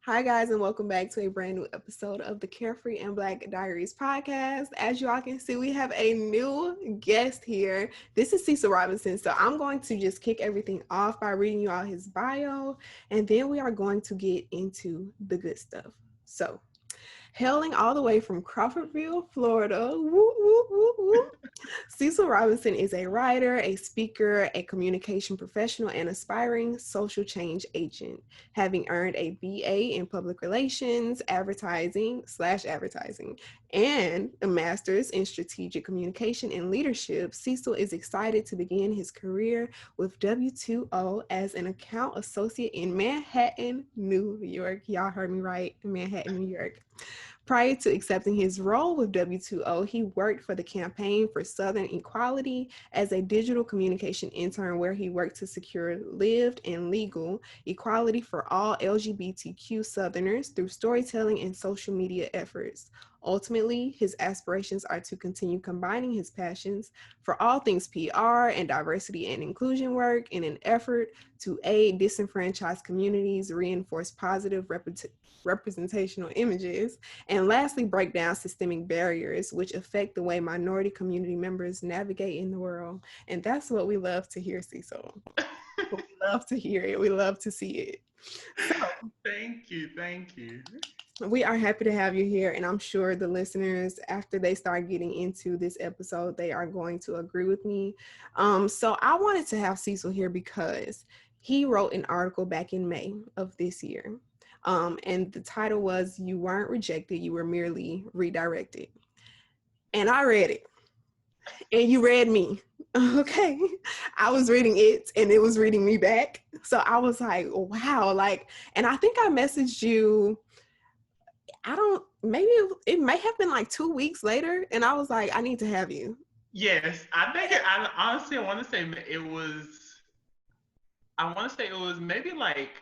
Hi, guys, and welcome back to a brand new episode of the Carefree and Black Diaries podcast. As you all can see, we have a new guest here. This is Cecil Robinson. So I'm going to just kick everything off by reading you all his bio, and then we are going to get into the good stuff. So, hailing all the way from Crawfordville, Florida. Woo, woo, woo, woo. Cecil Robinson is a writer, a speaker, a communication professional, and aspiring social change agent, having earned a BA in public relations, advertising, and a master's in strategic communication and leadership. Cecil is excited to begin his career with W2O as an account associate in Manhattan, New York. Y'all heard me right, Manhattan, New York. Prior to accepting his role with W2O, he worked for the Campaign for Southern Equality as a digital communication intern, where he worked to secure lived and legal equality for all LGBTQ Southerners through storytelling and social media efforts. Ultimately, his aspirations are to continue combining his passions for all things PR and diversity and inclusion work in an effort to aid disenfranchised communities, reinforce positive representational images, and lastly, break down systemic barriers which affect the way minority community members navigate in the world. And that's what we love to hear, Cecil. We love to hear it. We love to see it. So, Thank you. we are happy to have you here, and I'm sure the listeners, after they start getting into this episode, they are going to agree with me. So I wanted to have Cecil here because he wrote an article back in May of this year. And the title was "You Weren't Rejected, You Were Merely Redirected." And I read it, and you read me. Okay. I was reading it, and it was reading me back. So I was like, wow. And I think I messaged you, maybe it may have been like 2 weeks later. And I was like, I need to have you. Yes, I honestly, I want to say it was maybe like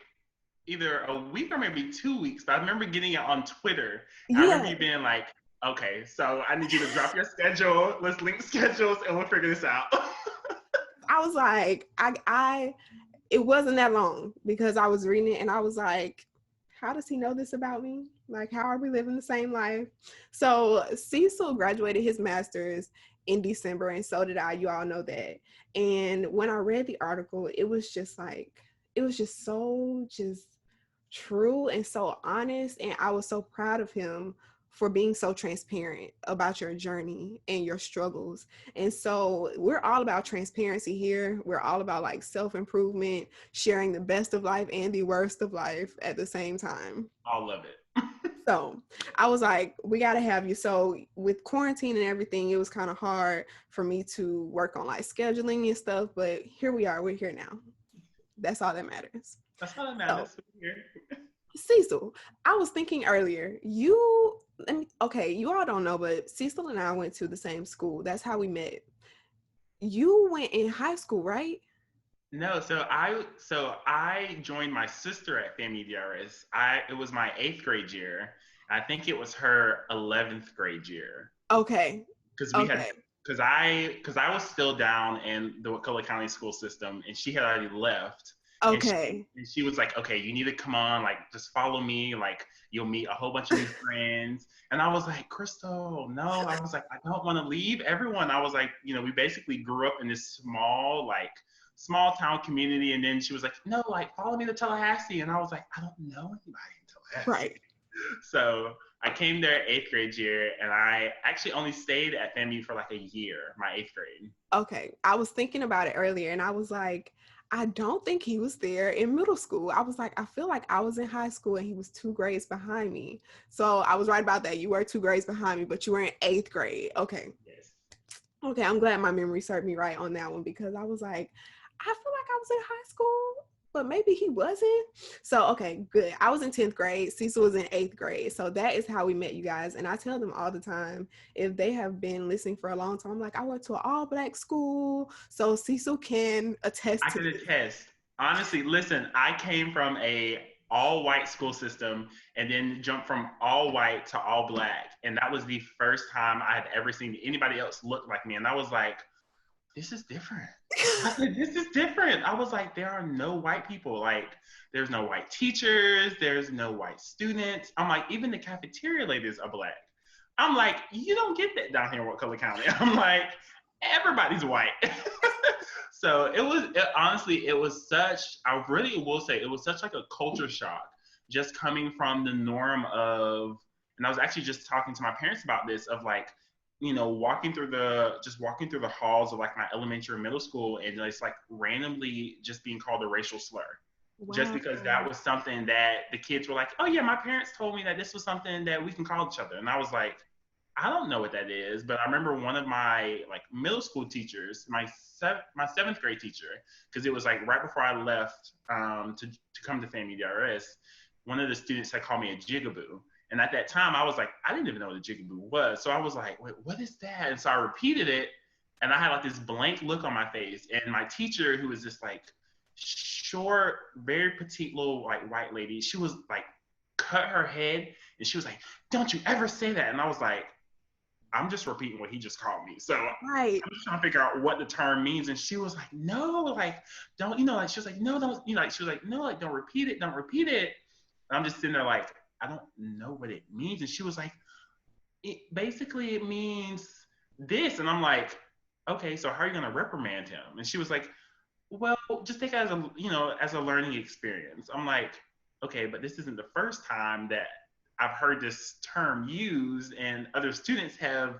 either a week or maybe 2 weeks, but I remember getting it on Twitter. I remember Yeah. you being like, okay, so I need you to drop your schedule. Let's link schedules and we'll figure this out. I was like, it wasn't that long because I was reading it and I was like, how does he know this about me? Like, how are we living the same life? So Cecil graduated his master's in December, and so did I. You all know that. And when I read the article, it was just so just true and so honest. And I was so proud of him for being so transparent about your journey and your struggles. And so we're all about transparency here. We're all about like self-improvement, sharing the best of life and the worst of life at the same time. All of it. So I was like, we got to have you. So with quarantine and everything, it was kind of hard for me to work on like scheduling and stuff, but here we are. We're here now. That's all that matters. That's all that So matters here. Cecil, I was thinking earlier, you all don't know, but Cecil and I went to the same school. That's how we met. You went in high school, right? No, so I joined my sister at FAMU DRS. It was my 8th grade year. I think it was her 11th grade year. Okay. because we had Okay. because I was still down in the Wakulla County school system, and she had already left. And Okay. she was like, okay, you need to come on, like just follow me, like you'll meet a whole bunch of new friends. And I was like, Crystal, no. I was like, I don't want to leave everyone. I was like, we basically grew up in this small town community. And then she was like, no, like follow me to Tallahassee. And I was like, I don't know anybody in Tallahassee. Right. So I came there 8th grade year, and I actually only stayed at FAMU for like a year, my 8th grade. Okay. I was thinking about it earlier and I was like, I don't think he was there in middle school. I was like, I feel like I was in high school and he was 2 grades behind me. So I was right about that. You were 2 grades behind me, but you were in 8th grade. Okay. Yes. Okay. I'm glad my memory served me right on that one because I was like, I feel like I was in high school, but maybe he wasn't. So, okay, good. I was in 10th grade. Cecil was in 8th grade. So that is how we met, you guys. And I tell them all the time, if they have been listening for a long time, I'm like, I went to an all black school. So Cecil can attest I to can this. attest. Honestly, listen, I came from a all white school system and then jumped from all white to all black. And that was the first time I had ever seen anybody else look like me. And I was like, this is different. I said, this is different. I was like, there are no white people. Like, there's no white teachers. There's no white students. I'm like, even the cafeteria ladies are black. I'm like, you don't get that down here in Wakulla County. I'm like, everybody's white. So honestly, it was such, I really will say, it was such like a culture shock just coming from the norm of, and I was actually just talking to my parents about this, of like, walking through the halls of like my elementary or middle school, and it's like randomly just being called a racial slur. Wow. Just because that was something that the kids were like, oh yeah, my parents told me that this was something that we can call each other. And I was like, I don't know what that is. But I remember one of my like middle school teachers, my seventh grade teacher, because it was like right before I left to come to FAMU DRS, one of the students had called me a jigaboo. And at that time, I was like, I didn't even know what a jigaboo was. So I was like, wait, what is that? And so I repeated it, and I had like this blank look on my face. And my teacher, who was this like short, very petite little like white lady, she was like, cut her head, and she was like, don't you ever say that. And I was like, I'm just repeating what he just called me. So right. I'm just trying to figure out what the term means. And she was like, no, like, don't, like, she was like, no, don't, like, she was like, no, like, don't repeat it. And I'm just sitting there like, I don't know what it means. And she was like, it means this. And I'm like, okay, so how are you going to reprimand him? And she was like, well, just take it as as a learning experience. I'm like, okay, but this isn't the first time that I've heard this term used, and other students have,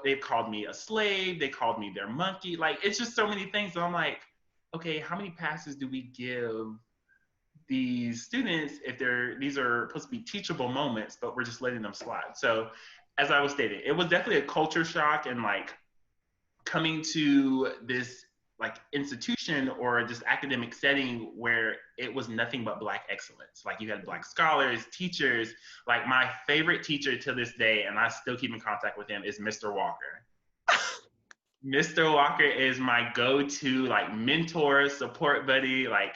they've called me a slave, they called me their monkey. Like, it's just so many things. So I'm like, okay, how many passes do we give these students if these are supposed to be teachable moments, but we're just letting them slide? So as I was stating, it was definitely a culture shock, and like coming to this like institution or just academic setting where it was nothing but Black excellence. Like, you had Black scholars, teachers. Like, my favorite teacher to this day, and I still keep in contact with him, is Mr. Walker. Mr. Walker is my go-to like mentor, support buddy. Like,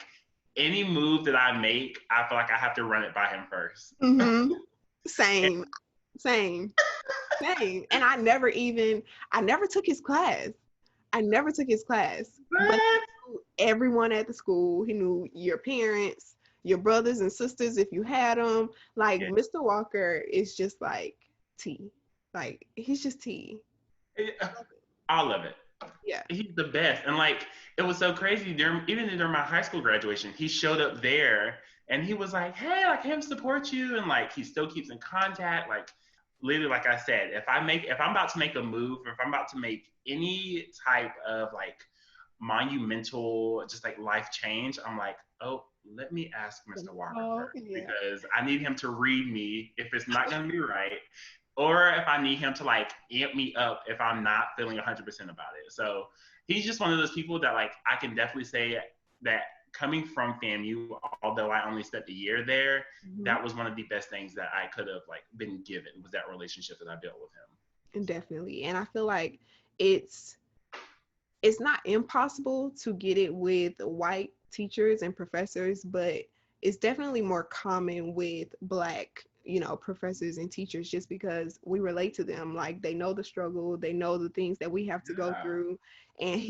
any move that I make, I feel like I have to run it by him first. Mm-hmm. Same. And I never took his class. But he knew everyone at the school. He knew your parents, your brothers and sisters if you had them. Like, yeah. Mr. Walker is just like T. Like, he's just T. I love it. Yeah. He's the best. And like, it was so crazy even during my high school graduation, he showed up there and he was like, hey, like, him support you. And like, he still keeps in contact. Like, literally, like I said, if I'm about to make a move, or if I'm about to make any type of like monumental, just like life change, I'm like, oh, let me ask Mr. Walker first, because I need him to read me if it's not going to be right, or if I need him to like amp me up if I'm not feeling 100% about it. So he's just one of those people that like I can definitely say that coming from FAMU, although I only spent a year there, that was one of the best things that I could have like been given, was that relationship that I built with him. Definitely. And I feel like it's not impossible to get it with white teachers and professors, but it's definitely more common with Black, professors and teachers, just because we relate to them. Like, they know the struggle, they know the things that we have to go through. And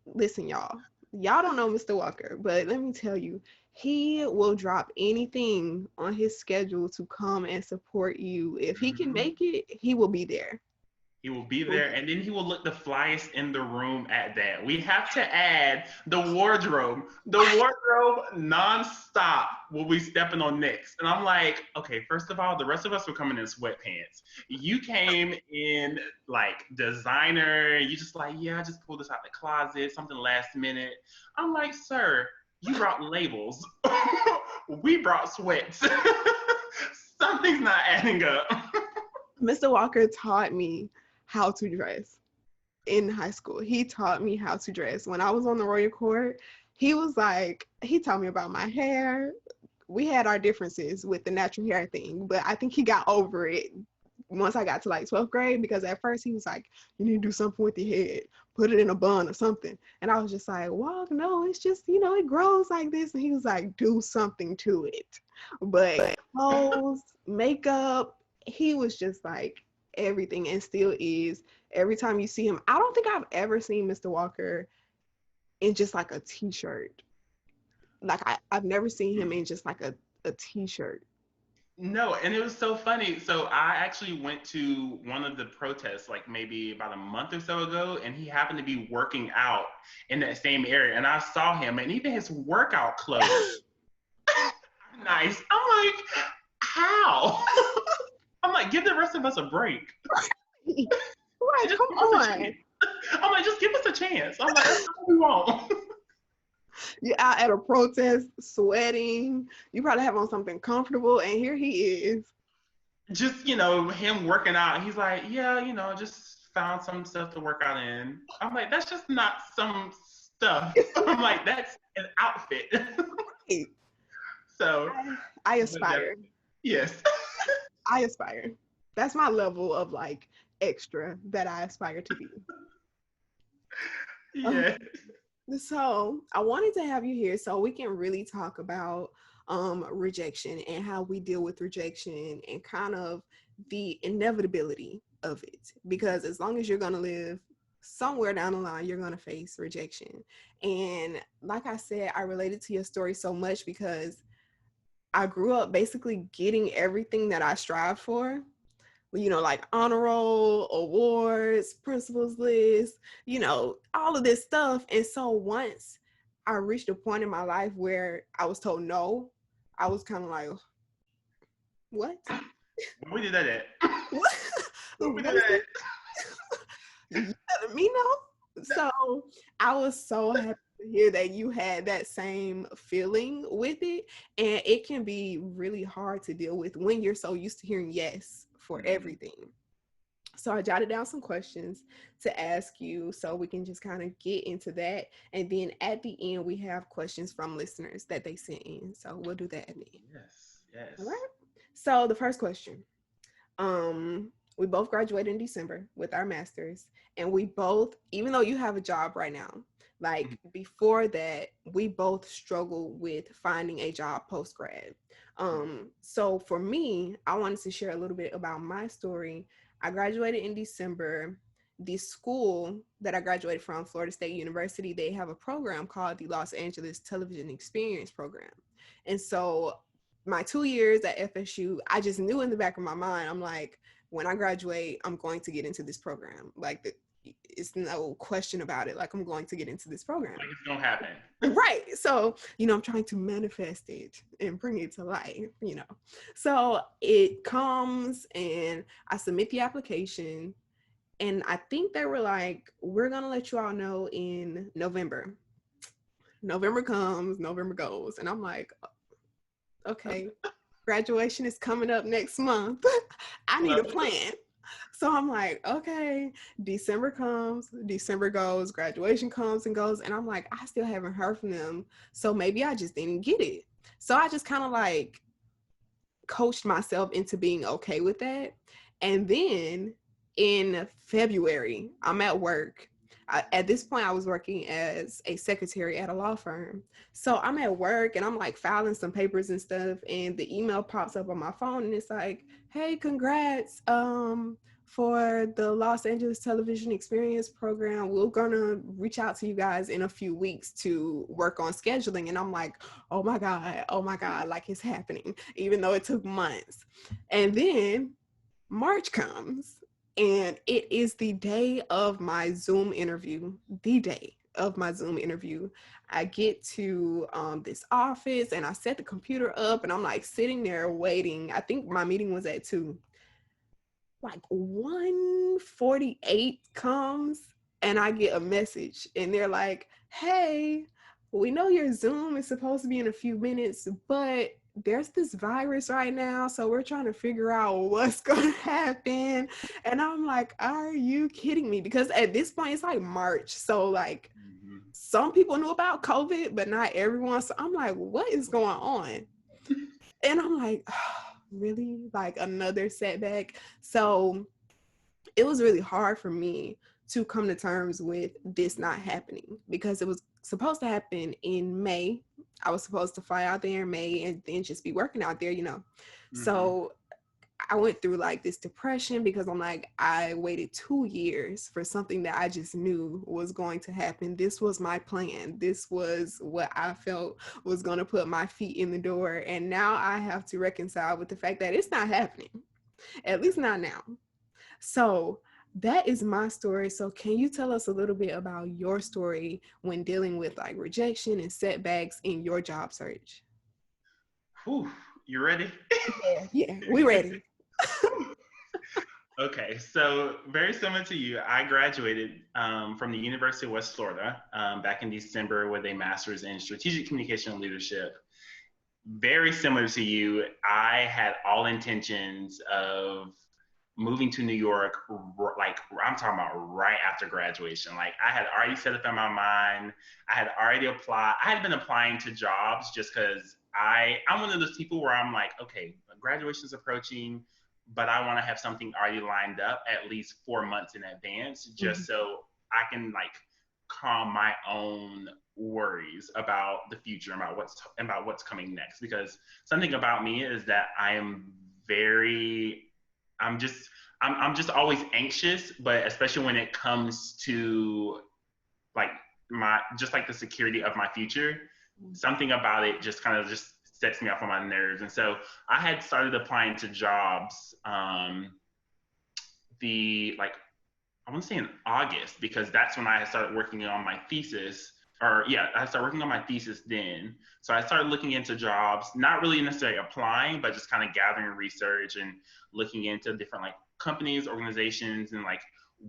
listen, y'all don't know Mr. Walker, but let me tell you, he will drop anything on his schedule to come and support you. If he can make it, he will be there. He will be there, and then he will look the flyest in the room at that. We have to add the wardrobe. The wardrobe nonstop will be stepping on next. And I'm like, okay, first of all, the rest of us were coming in sweatpants. You came in like designer. You just like, yeah, I just pulled this out the closet, something last minute. I'm like, sir, you brought labels. We brought sweats. Something's not adding up. Mr. Walker taught me how to dress in high school. He taught me how to dress. When I was on the Royal Court, he taught me about my hair. We had our differences with the natural hair thing, but I think he got over it once I got to like 12th grade, because at first he was like, you need to do something with your head, put it in a bun or something. And I was just like, well, no, it's just, it grows like this. And he was like, do something to it. But clothes, makeup, he was just like everything, and still is every time you see him, I don't think I've ever seen Mr. Walker in just like a t-shirt. Like I've never seen him in just like a t-shirt. No, and it was so funny. So I actually went to one of the protests like maybe about a month or so ago, and he happened to be working out in that same area. And I saw him, and even his workout clothes, nice. I'm like, how? I'm like, give the rest of us a break. Right, Just come give us a on. chance. I'm like, just give us a chance. I'm like, that's all we want. You're out at a protest, sweating. You probably have on something comfortable, and here he is. Just, him working out. He's like, yeah, just found some stuff to work out in. I'm like, that's just not some stuff. I'm like, that's an outfit. Right. So, I but aspire. yes. I aspire. That's my level of like extra that I aspire to be. Yes. So I wanted to have you here so we can really talk about rejection and how we deal with rejection and kind of the inevitability of it. Because as long as you're going to live, somewhere down the line, you're going to face rejection. And like I said, I related to your story so much because I grew up basically getting everything that I strive for, like honor roll, awards, principals list, all of this stuff. And so once I reached a point in my life where I was told no, I was kind of like, what? Where we did that at? What? Where we What did is that it? at? You telling me no? So I was so happy to hear that you had that same feeling with it. And it can be really hard to deal with when you're so used to hearing yes for everything. So I jotted down some questions to ask you so we can just kind of get into that. And then at the end, we have questions from listeners that they sent in. So we'll do that at the end. Yes. Yes. All right. So the first question. We both graduated in December with our masters, and we both, even though you have a job right now, like before that, we both struggle with finding a job post-grad. So for me, I wanted to share a little bit about my story. I graduated in December. The school that I graduated from, Florida State University, they have a program called the Los Angeles Television Experience Program. And so my 2 years at FSU, I just knew in the back of my mind, I'm like, when I graduate, I'm going to get into this program. Like, it's no question about it. Like, I'm going to get into this program. Like, it's going to happen. Right. So, I'm trying to manifest it and bring it to life, So it comes and I submit the application. And I think they were like, we're going to let you all know in November. November comes, November goes. And I'm like, okay, graduation is coming up next month. I need a plan. So I'm like, okay, December comes, December goes, graduation comes and goes. And I'm like, I still haven't heard from them. So maybe I just didn't get it. So I just kind of like coached myself into being okay with that. And then in February, I'm at work. At this point, I was working as a secretary at a law firm. So I'm at work and I'm like filing some papers and stuff. And the email pops up on my phone and it's like, hey, congrats for the Los Angeles Television Experience Program. We're going to reach out to you guys in a few weeks to work on scheduling. And I'm like, oh my God, like it's happening, even though it took months. And then March comes. And it is the day of my Zoom interview, I get to this office and I set the computer up and I'm like sitting there waiting. I think my meeting was at 2. Like 1:48 comes and I get a message and they're like, hey, we know your Zoom is supposed to be in a few minutes, but there's this virus right now, so we're trying to figure out what's going to happen. And I'm like, are you kidding me? Because at this point, it's like March. So like some people knew about COVID, but not everyone. So I'm like, what is going on? And I'm like, oh, really? Like another setback? So it was really hard for me to come to terms with this not happening because it was supposed to happen in May. I was supposed to fly out there in May and then just be working out there, So I went through like this depression because I'm like, I waited 2 years for something that I just knew was going to happen. This was my plan. This was what I felt was going to put my feet in the door. And now I have to reconcile with the fact that it's not happening, at least not now. So that is my story. So can you tell us a little bit about your story when dealing with like rejection and setbacks in your job search? Whew, you ready? Yeah, we ready. Okay, so very similar to you, I graduated from the University of West Florida back in December with a master's in strategic communication and leadership. Very similar to you, I had all intentions of moving to New York, like I'm talking about right after graduation. Like I had already set up in my mind. I had already applied. I had been applying to jobs just because I'm one of those people where I'm like, okay, graduation's approaching, but I want to have something already lined up at least 4 months in advance, just so I can like calm my own worries about the future, about what's coming next. Because something about me is that I am very I'm just I'm just always anxious, but especially when it comes to like my just like the security of my future, something about it just kind of just sets me off on my nerves. And so I had started applying to jobs the like I want to say in August, because that's when I started working on my thesis. Or yeah, I started working on my thesis then. So I started looking into jobs, not really necessarily applying, but just kind of gathering research and looking into different like companies, organizations, and like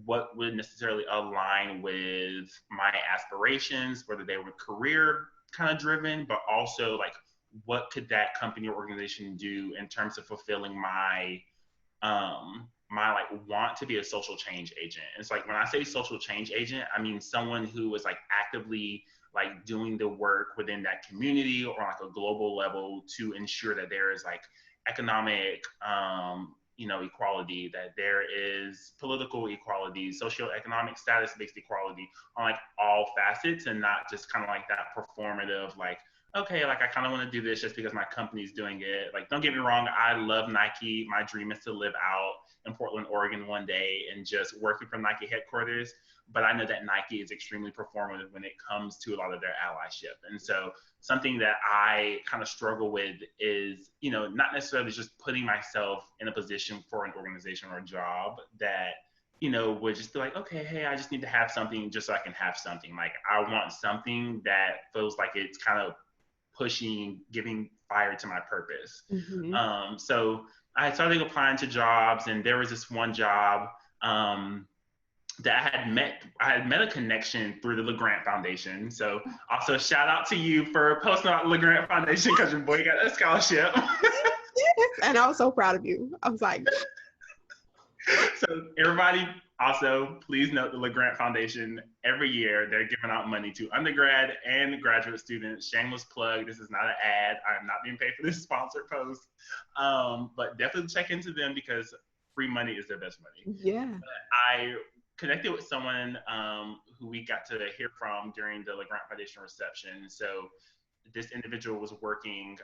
what would necessarily align with my aspirations, whether they were career kind of driven, but also like what could that company or organization do in terms of fulfilling my like want to be a social change agent. It's like when I say social change agent, I mean someone who is like actively like doing the work within that community or like a global level to ensure that there is like economic equality, that there is political equality, socioeconomic status based equality on like all facets, and not just kind of like that performative like, okay, like I kind of want to do this just because my company's doing it. Like, don't get me wrong, I love Nike. My dream is to live out in Portland, Oregon one day and just working from Nike headquarters. But I know that Nike is extremely performative when it comes to a lot of their allyship. And so something that I kind of struggle with is, not necessarily just putting myself in a position for an organization or a job that, would just be like, okay, hey, I just need to have something just so I can have something. Like I want something that feels like it's kind of pushing, giving fire to my purpose. So I started applying to jobs, and there was this one job that I had met a connection through the LeGrant Foundation. So also shout out to you for posting out LeGrant Foundation because your boy got a scholarship. And I was so proud of you. I was like, so everybody also please note the LeGrant Foundation, every year they're giving out money to undergrad and graduate students. Shameless plug, this is not an ad. I am not being paid for this sponsored post. But definitely check into them because free money is their best money. yeah. But I connected with someone who we got to hear from during the LeGrant Foundation reception. So this individual was working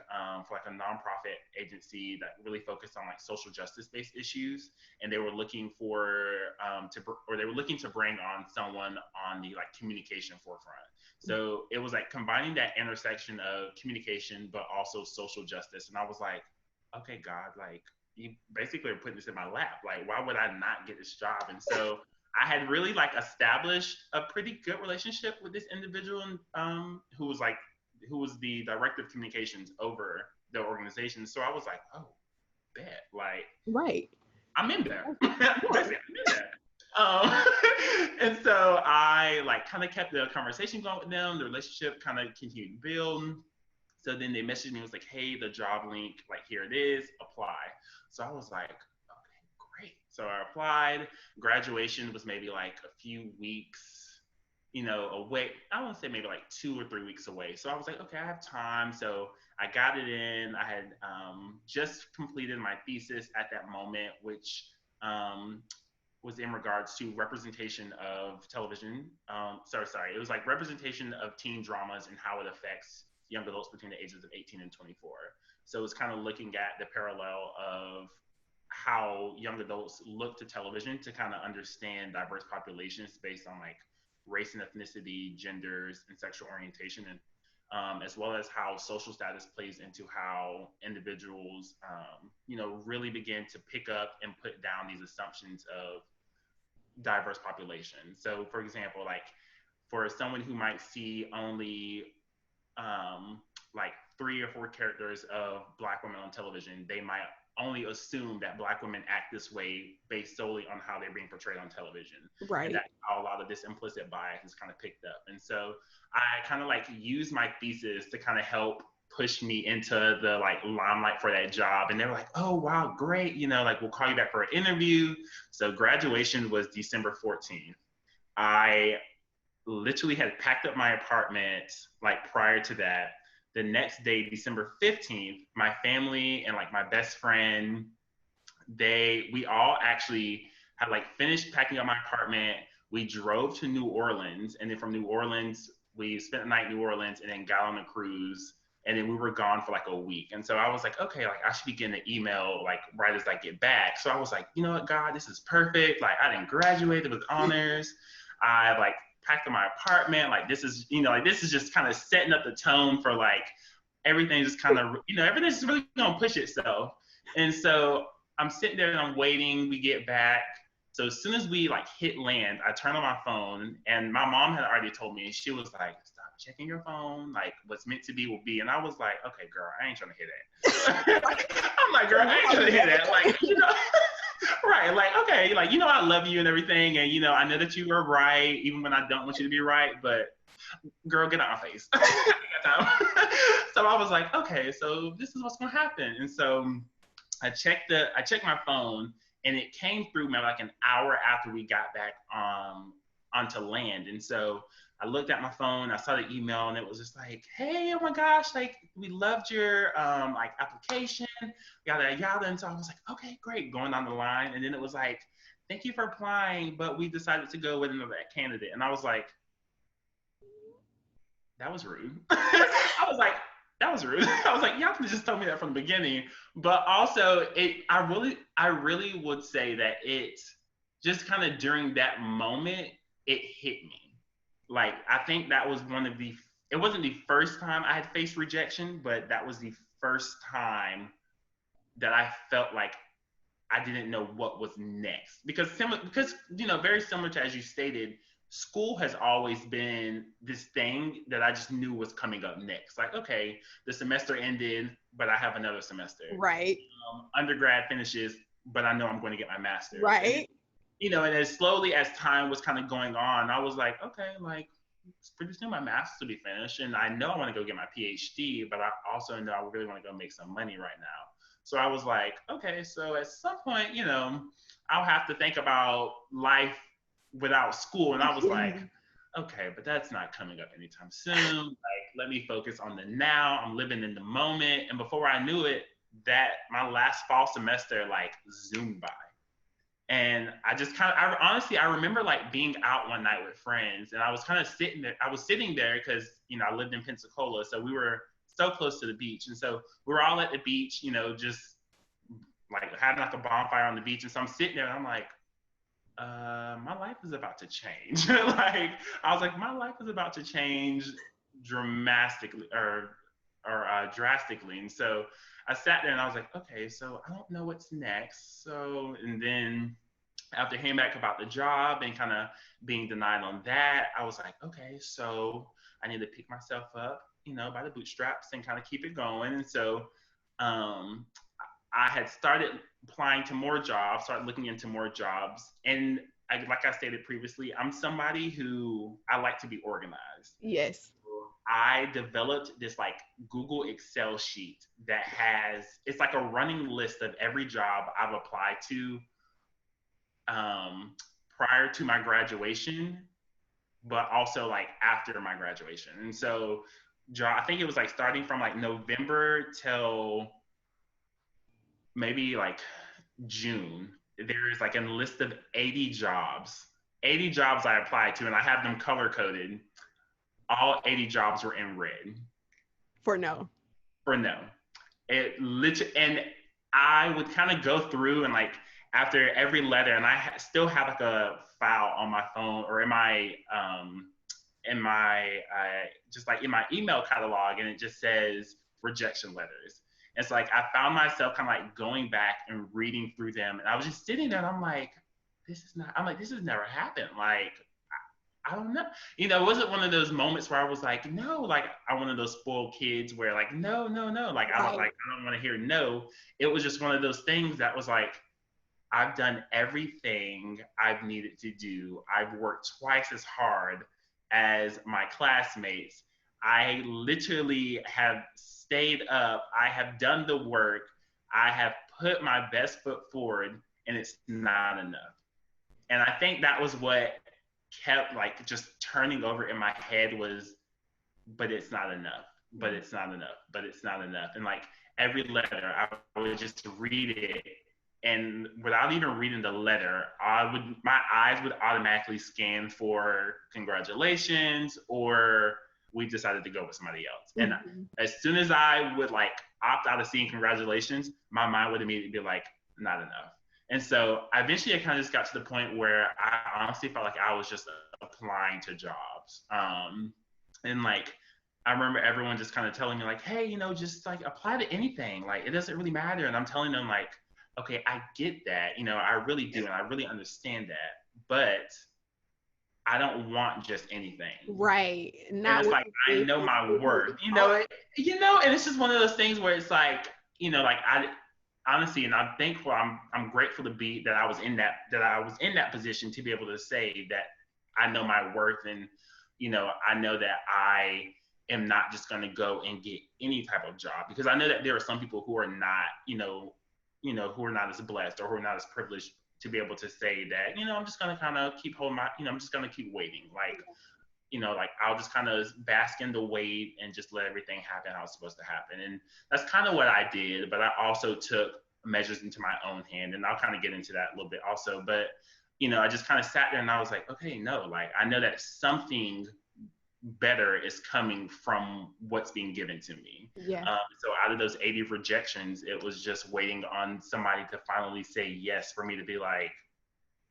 for like a nonprofit agency that really focused on like social justice based issues, and they were looking they were looking to bring on someone on the like communication forefront. So it was like combining that intersection of communication but also social justice, and I was like, okay, God, like you basically are putting this in my lap. Like, why would I not get this job? And so I had really like established a pretty good relationship with this individual who was the director of communications over the organization. So I was like, oh, bet, like, Right. I'm in there. Basically, I'm in there. Um, and so I like kind of kept the conversation going with them. The relationship kind of continued to build. So then they messaged me and was like, hey, the job link, like here it is, apply. So I was like, okay, great. So I applied. Graduation was maybe like a few weeks away. I want to say maybe like 2 or 3 weeks away. So I was like, okay, I have time. So I got it in. I had just completed my thesis at that moment, which was in regards to representation of television. Sorry. It was like representation of teen dramas and how it affects young adults between the ages of 18 and 24. So it's kind of looking at the parallel of how young adults look to television to kind of understand diverse populations based on like race and ethnicity, genders, and sexual orientation, and as well as how social status plays into how individuals, really begin to pick up and put down these assumptions of diverse populations. So, for example, like for someone who might see only like 3 or 4 characters of Black women on television, they might only assume that Black women act this way based solely on how they're being portrayed on television. Right. And that's how a lot of this implicit bias is kind of picked up. And so I kind of like use my thesis to kind of help push me into the like limelight for that job. And they were like, oh, wow, great. Like we'll call you back for an interview. So graduation was December 14th. I literally had packed up my apartment like prior to that. The next day, December 15th, my family and like my best friend, we all actually had like finished packing up my apartment. We drove to New Orleans, and then from New Orleans, we spent the night in New Orleans and then got on a cruise. And then we were gone for like a week. And so I was like, okay, like I should be getting an email like right as I get back. So I was like, you know what, God, this is perfect. Like I didn't graduate with honors. I like packed up my apartment. Like this is, this is just kind of setting up the tone for like everything just kind of, everything's just really gonna push itself. And so I'm sitting there and I'm waiting. We get back. So as soon as we like hit land, I turn on my phone, and my mom had already told me, and she was like, stop checking your phone. Like what's meant to be will be. And I was like, okay, girl, I ain't trying to hear that. I'm like, girl, I ain't trying to hear that. Like, right. Like, okay, like, I love you and everything. And, I know that you were right, even when I don't want you to be right, but girl, get out my face. So I was like, okay, so this is what's going to happen. And so I checked my phone, and it came through maybe like an hour after we got back onto land. And so I looked at my phone, I saw the email, and it was just like, hey, oh my gosh, like we loved your like application, yada yada. And so I was like, okay, great, going down the line. And then it was like, thank you for applying, but we decided to go with another candidate. And I was like, that was rude. I was like, that was rude. I was like, y'all could have just told me that from the beginning. But also, I really would say that it just kind of during that moment, it hit me. Like, I think that was it wasn't the first time I had faced rejection, but that was the first time that I felt like I didn't know what was next. Because very similar to, as you stated, school has always been this thing that I just knew was coming up next. Like, okay, the semester ended, but I have another semester. Right. Undergrad finishes, but I know I'm going to get my master's. Right. And as slowly as time was kind of going on, I was like, okay, like pretty soon my master's will be finished, and I know I want to go get my PhD, but I also know I really want to go make some money right now. So I was like, okay, so at some point, I'll have to think about life without school. And I was like, okay, but that's not coming up anytime soon. Like, let me focus on the now. I'm living in the moment. And before I knew it, that my last fall semester like zoomed by. And I just I remember like being out one night with friends, and I was kind of sitting there. I was sitting there because, I lived in Pensacola. So we were so close to the beach. And so we were all at the beach, just like having like a bonfire on the beach. And so I'm sitting there and I'm like, my life is about to change. Like, I was like, my life is about to change drastically. And so I sat there and I was like, okay, so I don't know what's next. So, and then after hearing back about the job and kind of being denied on that, I was like, okay, so I need to pick myself up, by the bootstraps and kind of keep it going. And so I had started applying to more jobs, started looking into more jobs. And like I stated previously, I'm somebody who I like to be organized. Yes. I developed this like Google Excel sheet that it's like a running list of every job I've applied to prior to my graduation, but also like after my graduation. And so I think it was like starting from like November till maybe like June, there's like a list of 80 jobs I applied to, and I have them color coded. All 80 jobs were in red. For no. It literally, and I would kind of go through and like after every letter, and I still have like a file on my phone or in my just like in my email catalog, and it just says rejection letters. It's like I found myself kind of like going back and reading through them, and I was just sitting there, and I'm like, this has never happened. Like I don't know. It wasn't one of those moments where I was like, no, like I'm one of those spoiled kids where like, no, no, no. Right. I don't want to hear no. It was just one of those things that was like, I've done everything I've needed to do. I've worked twice as hard as my classmates. I literally have stayed up. I have done the work. I have put my best foot forward, and it's not enough. And I think that was what kept like just turning over in my head was, but it's not enough, but it's not enough, but it's not enough. And like every letter, I would just read it, and without even reading the letter, my eyes would automatically scan for congratulations or we decided to go with somebody else. And Mm-hmm. as soon as I would like opt out of seeing congratulations, my mind would immediately be like, not enough. And so eventually I kind of just got to the point where I honestly felt like I was just applying to jobs. And like, I remember everyone just kind of telling me like, hey, just like apply to anything. Like, it doesn't really matter. And I'm telling them like, okay, I get that. I really do. And I really understand that. But I don't want just anything. Right. And Not it's what like, you I think know is my really worth, hard. and it's just one of those things where it's like, like I honestly, and I'm thankful, I'm grateful to be that I was in that position to be able to say that I know my worth, and I know that I am not just going to go and get any type of job, because I know that there are some people who are not, who are not as blessed or who are not as privileged to be able to say that, I'm just going to kind of keep holding my, I'm just going to keep waiting. Like, like I'll just kind of bask in the wait and just let everything happen how it's supposed to happen. And that's kind of what I did. But I also took measures into my own hand, and I'll kind of get into that a little bit also. But, I just kind of sat there and I was like, okay, no, like I know that something better is coming from what's being given to me. Yeah. So out of those 80 rejections, it was just waiting on somebody to finally say yes for me to be like,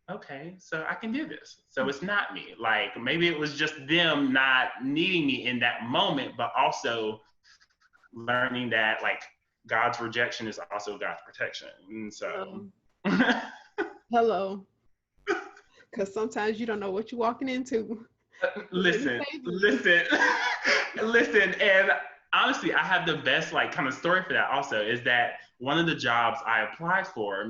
okay, so I can do this. So it's not me. Like maybe it was just them not needing me in that moment, but also learning that like God's rejection is also God's protection. And so Hello. Because sometimes you don't know what you're walking into. listen, listen, listen. And honestly, I have the best like kind of story for that also is that one of the jobs I applied for,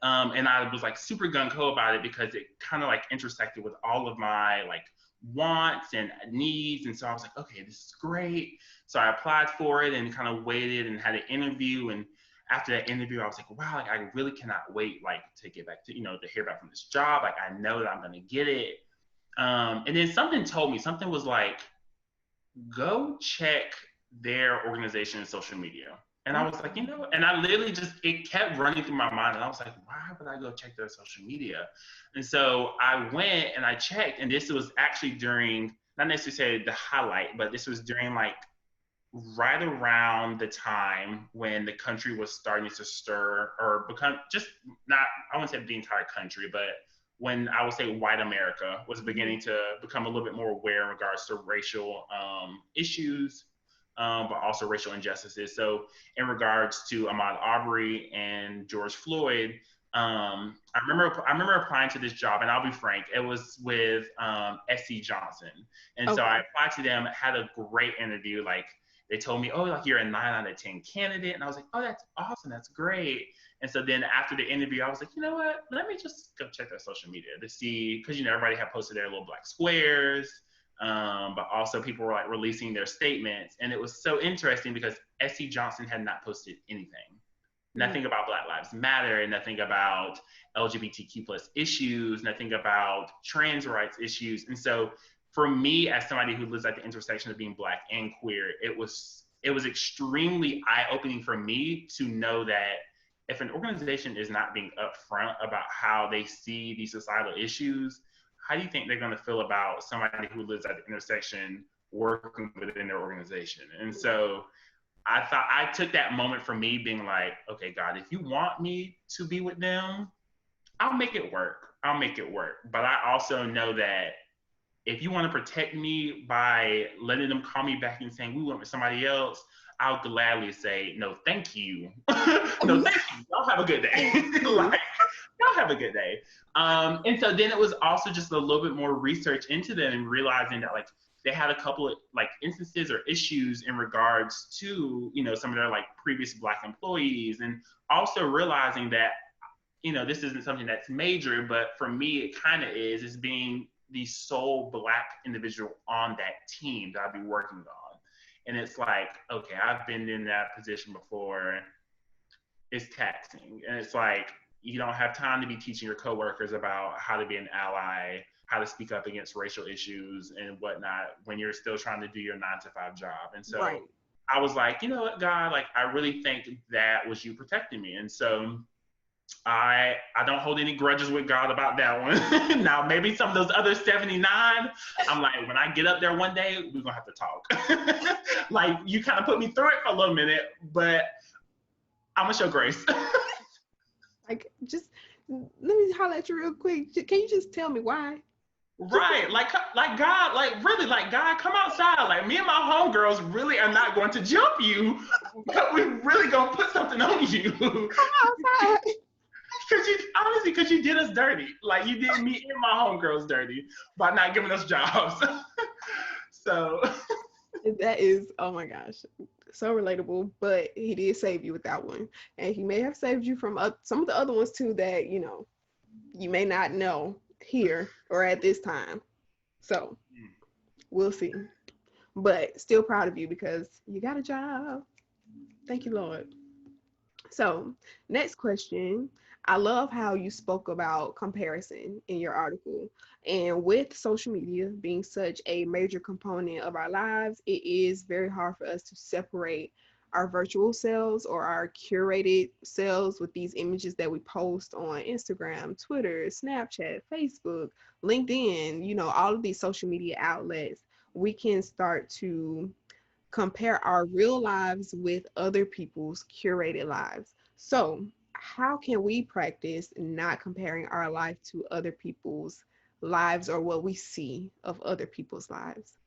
and I was like super gung ho about it because it kind of like intersected with all of my like wants and needs. And so I was like, okay, this is great. So I applied for it and kind of waited and had an interview. And after that interview, I was like, wow, like I really cannot wait like to get back to, to hear back from this job. Like I know that I'm going to get it. And then something told me, something was like, go check their organization's social media. And I was like, and I literally just, it kept running through my mind. And I was like, why would I go check their social media? And so I went and I checked, and this was actually during, not necessarily the highlight, but this was during like right around the time when the country was starting to stir or become just not, I wouldn't say the entire country, but when I would say white America was beginning to become a little bit more aware in regards to racial issues, but also racial injustices. So in regards to Ahmaud Arbery and George Floyd, I remember applying to this job, and I'll be frank, it was with SC Johnson. And so I applied to them, had a great interview. Like they told me, oh, like you're a 9 out of 10 candidate. And I was like, oh, that's awesome. That's great. And so then after the interview, I was like, you know what? Let me just go check their social media to see, because everybody had posted their little black squares, but also people were like releasing their statements, and it was so interesting because SC Johnson had not posted anything, nothing about Black Lives Matter, nothing about LGBTQ plus issues, nothing about trans rights issues. And so for me, as somebody who lives at the intersection of being Black and queer, it was extremely eye-opening for me to know that if an organization is not being upfront about how they see these societal issues, how do you think they're going to feel about somebody who lives at the intersection working within their organization? And so I took that moment for me being like, okay, God, if you want me to be with them, I'll make it work. I'll make it work. But I also know that if you want to protect me by letting them call me back and saying we went with somebody else, I'll gladly say no, thank you. No, thank you. Y'all have a good day. Like, y'all have a good day. And so then it was also just a little bit more research into them and realizing that like they had a couple of like instances or issues in regards to, you know, some of their like previous Black employees, and also realizing that, you know, this isn't something that's major, but for me it kind of is being the sole Black individual on that team that I'd be working on. And it's like, okay, I've been in that position before. It's taxing. And it's like, you don't have time to be teaching your coworkers about how to be an ally, how to speak up against racial issues and whatnot when you're still trying to do your 9 to 5 job. And so Right. I was like, you know what, God, like I really think that was you protecting me. And so I don't hold any grudges with God about that one. Now, maybe some of those other 79, I'm like, when I get up there one day, we're gonna have to talk. Like, you kind of put me through it for a little minute, but I'm gonna show grace. Like, just let me holler at you real quick. Can you just tell me why? Right, like God, like really, like God, come outside. Like me and my homegirls really are not going to jump you, but we really gonna put something on you. Come outside. Cause you honestly, cause you did us dirty. Like you did me and my homegirls dirty by not giving us jobs. So That is, oh my gosh, so relatable. But he did save you with that one, and he may have saved you from some of the other ones too that you may not know here or at this time. So we'll see. But still proud of you because you got a job. Thank you, Lord. So, next question. I love how you spoke about comparison in your article. And with social media being such a major component of our lives, it is very hard for us to separate our virtual selves or our curated selves with these images that we post on Instagram, Twitter, Snapchat, Facebook, LinkedIn, all of these social media outlets. We can start to compare our real lives with other people's curated lives. So, how can we practice not comparing our life to other people's lives or what we see of other people's lives?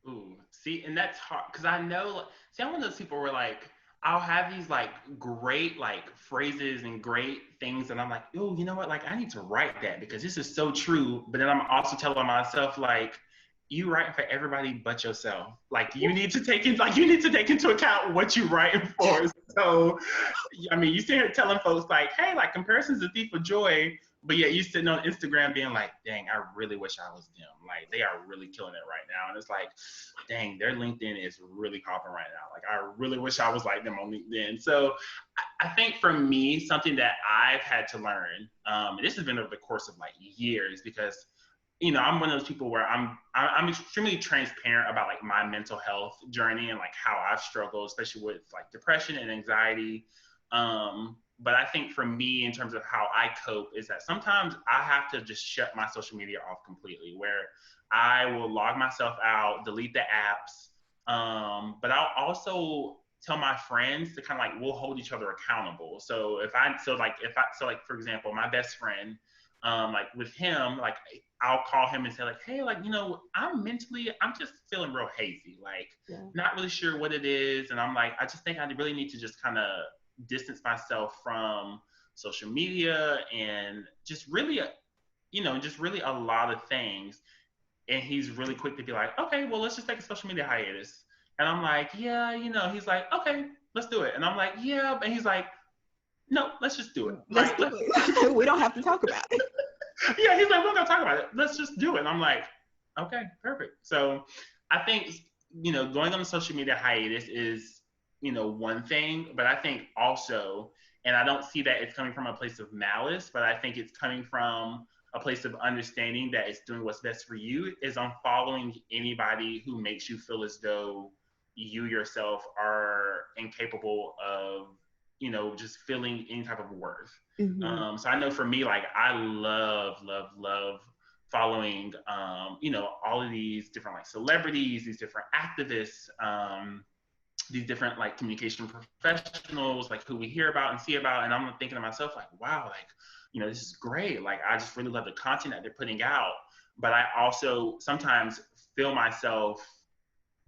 ooh, see, and that's hard because I know. See, I'm one of those people where like I'll have these like great like phrases and great things, and I'm like, oh, you know what? Like I need to write that because this is so true. But then I'm also telling myself like, you writing for everybody but yourself. Like you need to take into account what you're writing for. So, I mean, you sit here telling folks like, hey, like comparison's a thief of joy. But yet you sitting on Instagram being like, dang, I really wish I was them. Like they are really killing it right now. And it's like, dang, their LinkedIn is really popping right now. Like I really wish I was like them on LinkedIn. So I think for me, something that I've had to learn, and this has been over the course of like years, because I'm one of those people where I'm extremely transparent about like my mental health journey and like how I've struggled, especially with like depression and anxiety. But I think for me, in terms of how I cope, is that sometimes I have to just shut my social media off completely, where I will log myself out, delete the apps. But I'll also tell my friends to kind of like we'll hold each other accountable. So for example, my best friend, like with him, like I'll call him and say like, hey, like I'm just feeling real hazy, like not really sure what it is, and I'm like, I just think I really need to just kind of distance myself from social media and just really, just really a lot of things. And he's really quick to be like, okay, well, let's just take a social media hiatus. And I'm like, yeah, he's like, okay, let's do it. And I'm like, yeah, and he's like, no, let's just do it. Let's do it. We don't have to talk about it. Yeah, he's like, we're gonna talk about it. Let's just do it. And I'm like, okay, perfect. So I think going on a social media hiatus is one thing, but I think also, and I don't see that it's coming from a place of malice, but I think it's coming from a place of understanding that it's doing what's best for you, is unfollowing anybody who makes you feel as though you yourself are incapable of just feeling any type of worth. Mm-hmm. So I know for me, like I love, love, love following, all of these different like celebrities, these different activists, these different like communication professionals, like who we hear about and see about, and I'm thinking to myself like, wow, like, this is great. Like, I just really love the content that they're putting out. But I also sometimes feel myself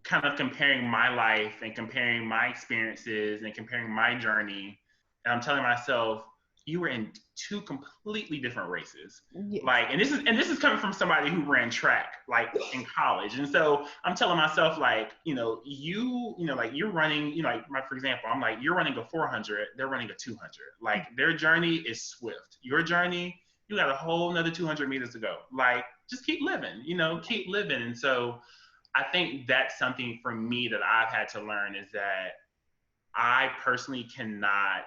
kind of comparing my life and comparing my experiences and comparing my journey. And I'm telling myself, you were in two completely different races. Yes. Like, and this is coming from somebody who ran track, like in college. And so I'm telling myself, like, like you're running, like for example, I'm like, you're running a 400, they're running a 200. Like, their journey is swift. Your journey, you got a whole another 200 meters to go. Like, just keep living, keep living. And so I think that's something for me that I've had to learn, is that I personally cannot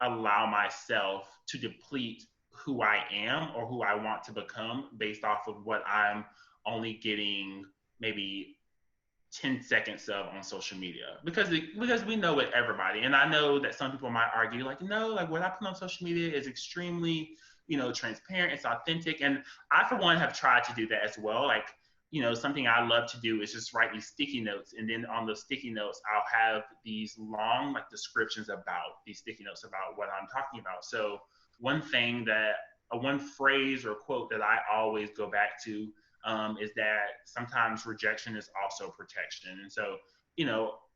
allow myself to deplete who I am or who I want to become based off of what I'm only getting maybe 10 seconds of on social media, because we know it, everybody. And I know that some people might argue like, no, like what I put on social media is extremely, transparent, it's authentic. And I, for one, have tried to do that as well. Like, something I love to do is just write these sticky notes, and then on the sticky notes I'll have these long like descriptions about these sticky notes about what I'm talking about. So one phrase or quote that I always go back to, is that sometimes rejection is also protection. And so,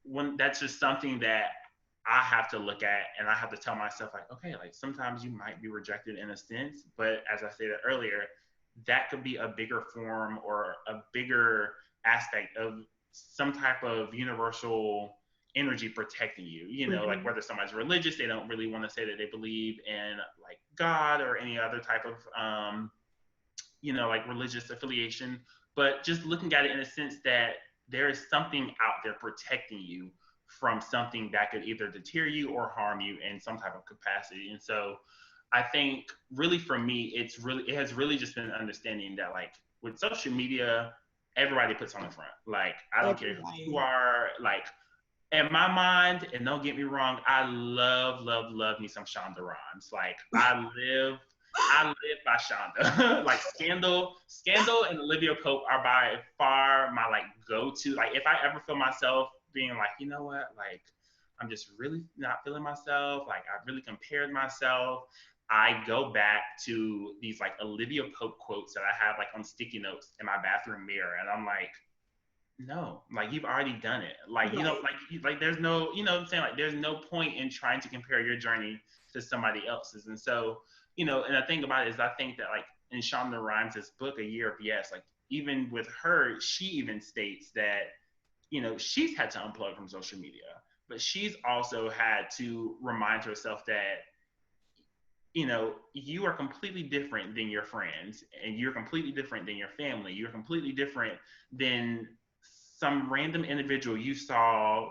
when that's just something that I have to look at, and I have to tell myself like, okay, like sometimes you might be rejected in a sense, but as I stated earlier, that could be a bigger form or a bigger aspect of some type of universal energy protecting you. Like whether somebody's religious, they don't really want to say that they believe in like God or any other type of like religious affiliation, but just looking at it in a sense that there is something out there protecting you from something that could either deter you or harm you in some type of capacity. And so I think really for me, it has really just been understanding that like with social media, everybody puts on the front. Like, I don't care who you are. Like, in my mind, and don't get me wrong, I love, love, love me some Shonda Rhimes. Like, I live by Shonda. Like, Scandal and Olivia Pope are by far my like go-to. Like, if I ever feel myself being like, you know what, like I'm just really not feeling myself, like I really compared myself, I go back to these like Olivia Pope quotes that I have like on sticky notes in my bathroom mirror, and I'm like, no, like you've already done it. Like, like there's no, what I'm saying? Like, there's no point in trying to compare your journey to somebody else's. And so, and the thing about it is I think that like in Shonda Rhimes' book, A Year of Yes, like even with her, she even states that, she's had to unplug from social media, but she's also had to remind herself that, you are completely different than your friends, and you're completely different than your family. You're completely different than some random individual you saw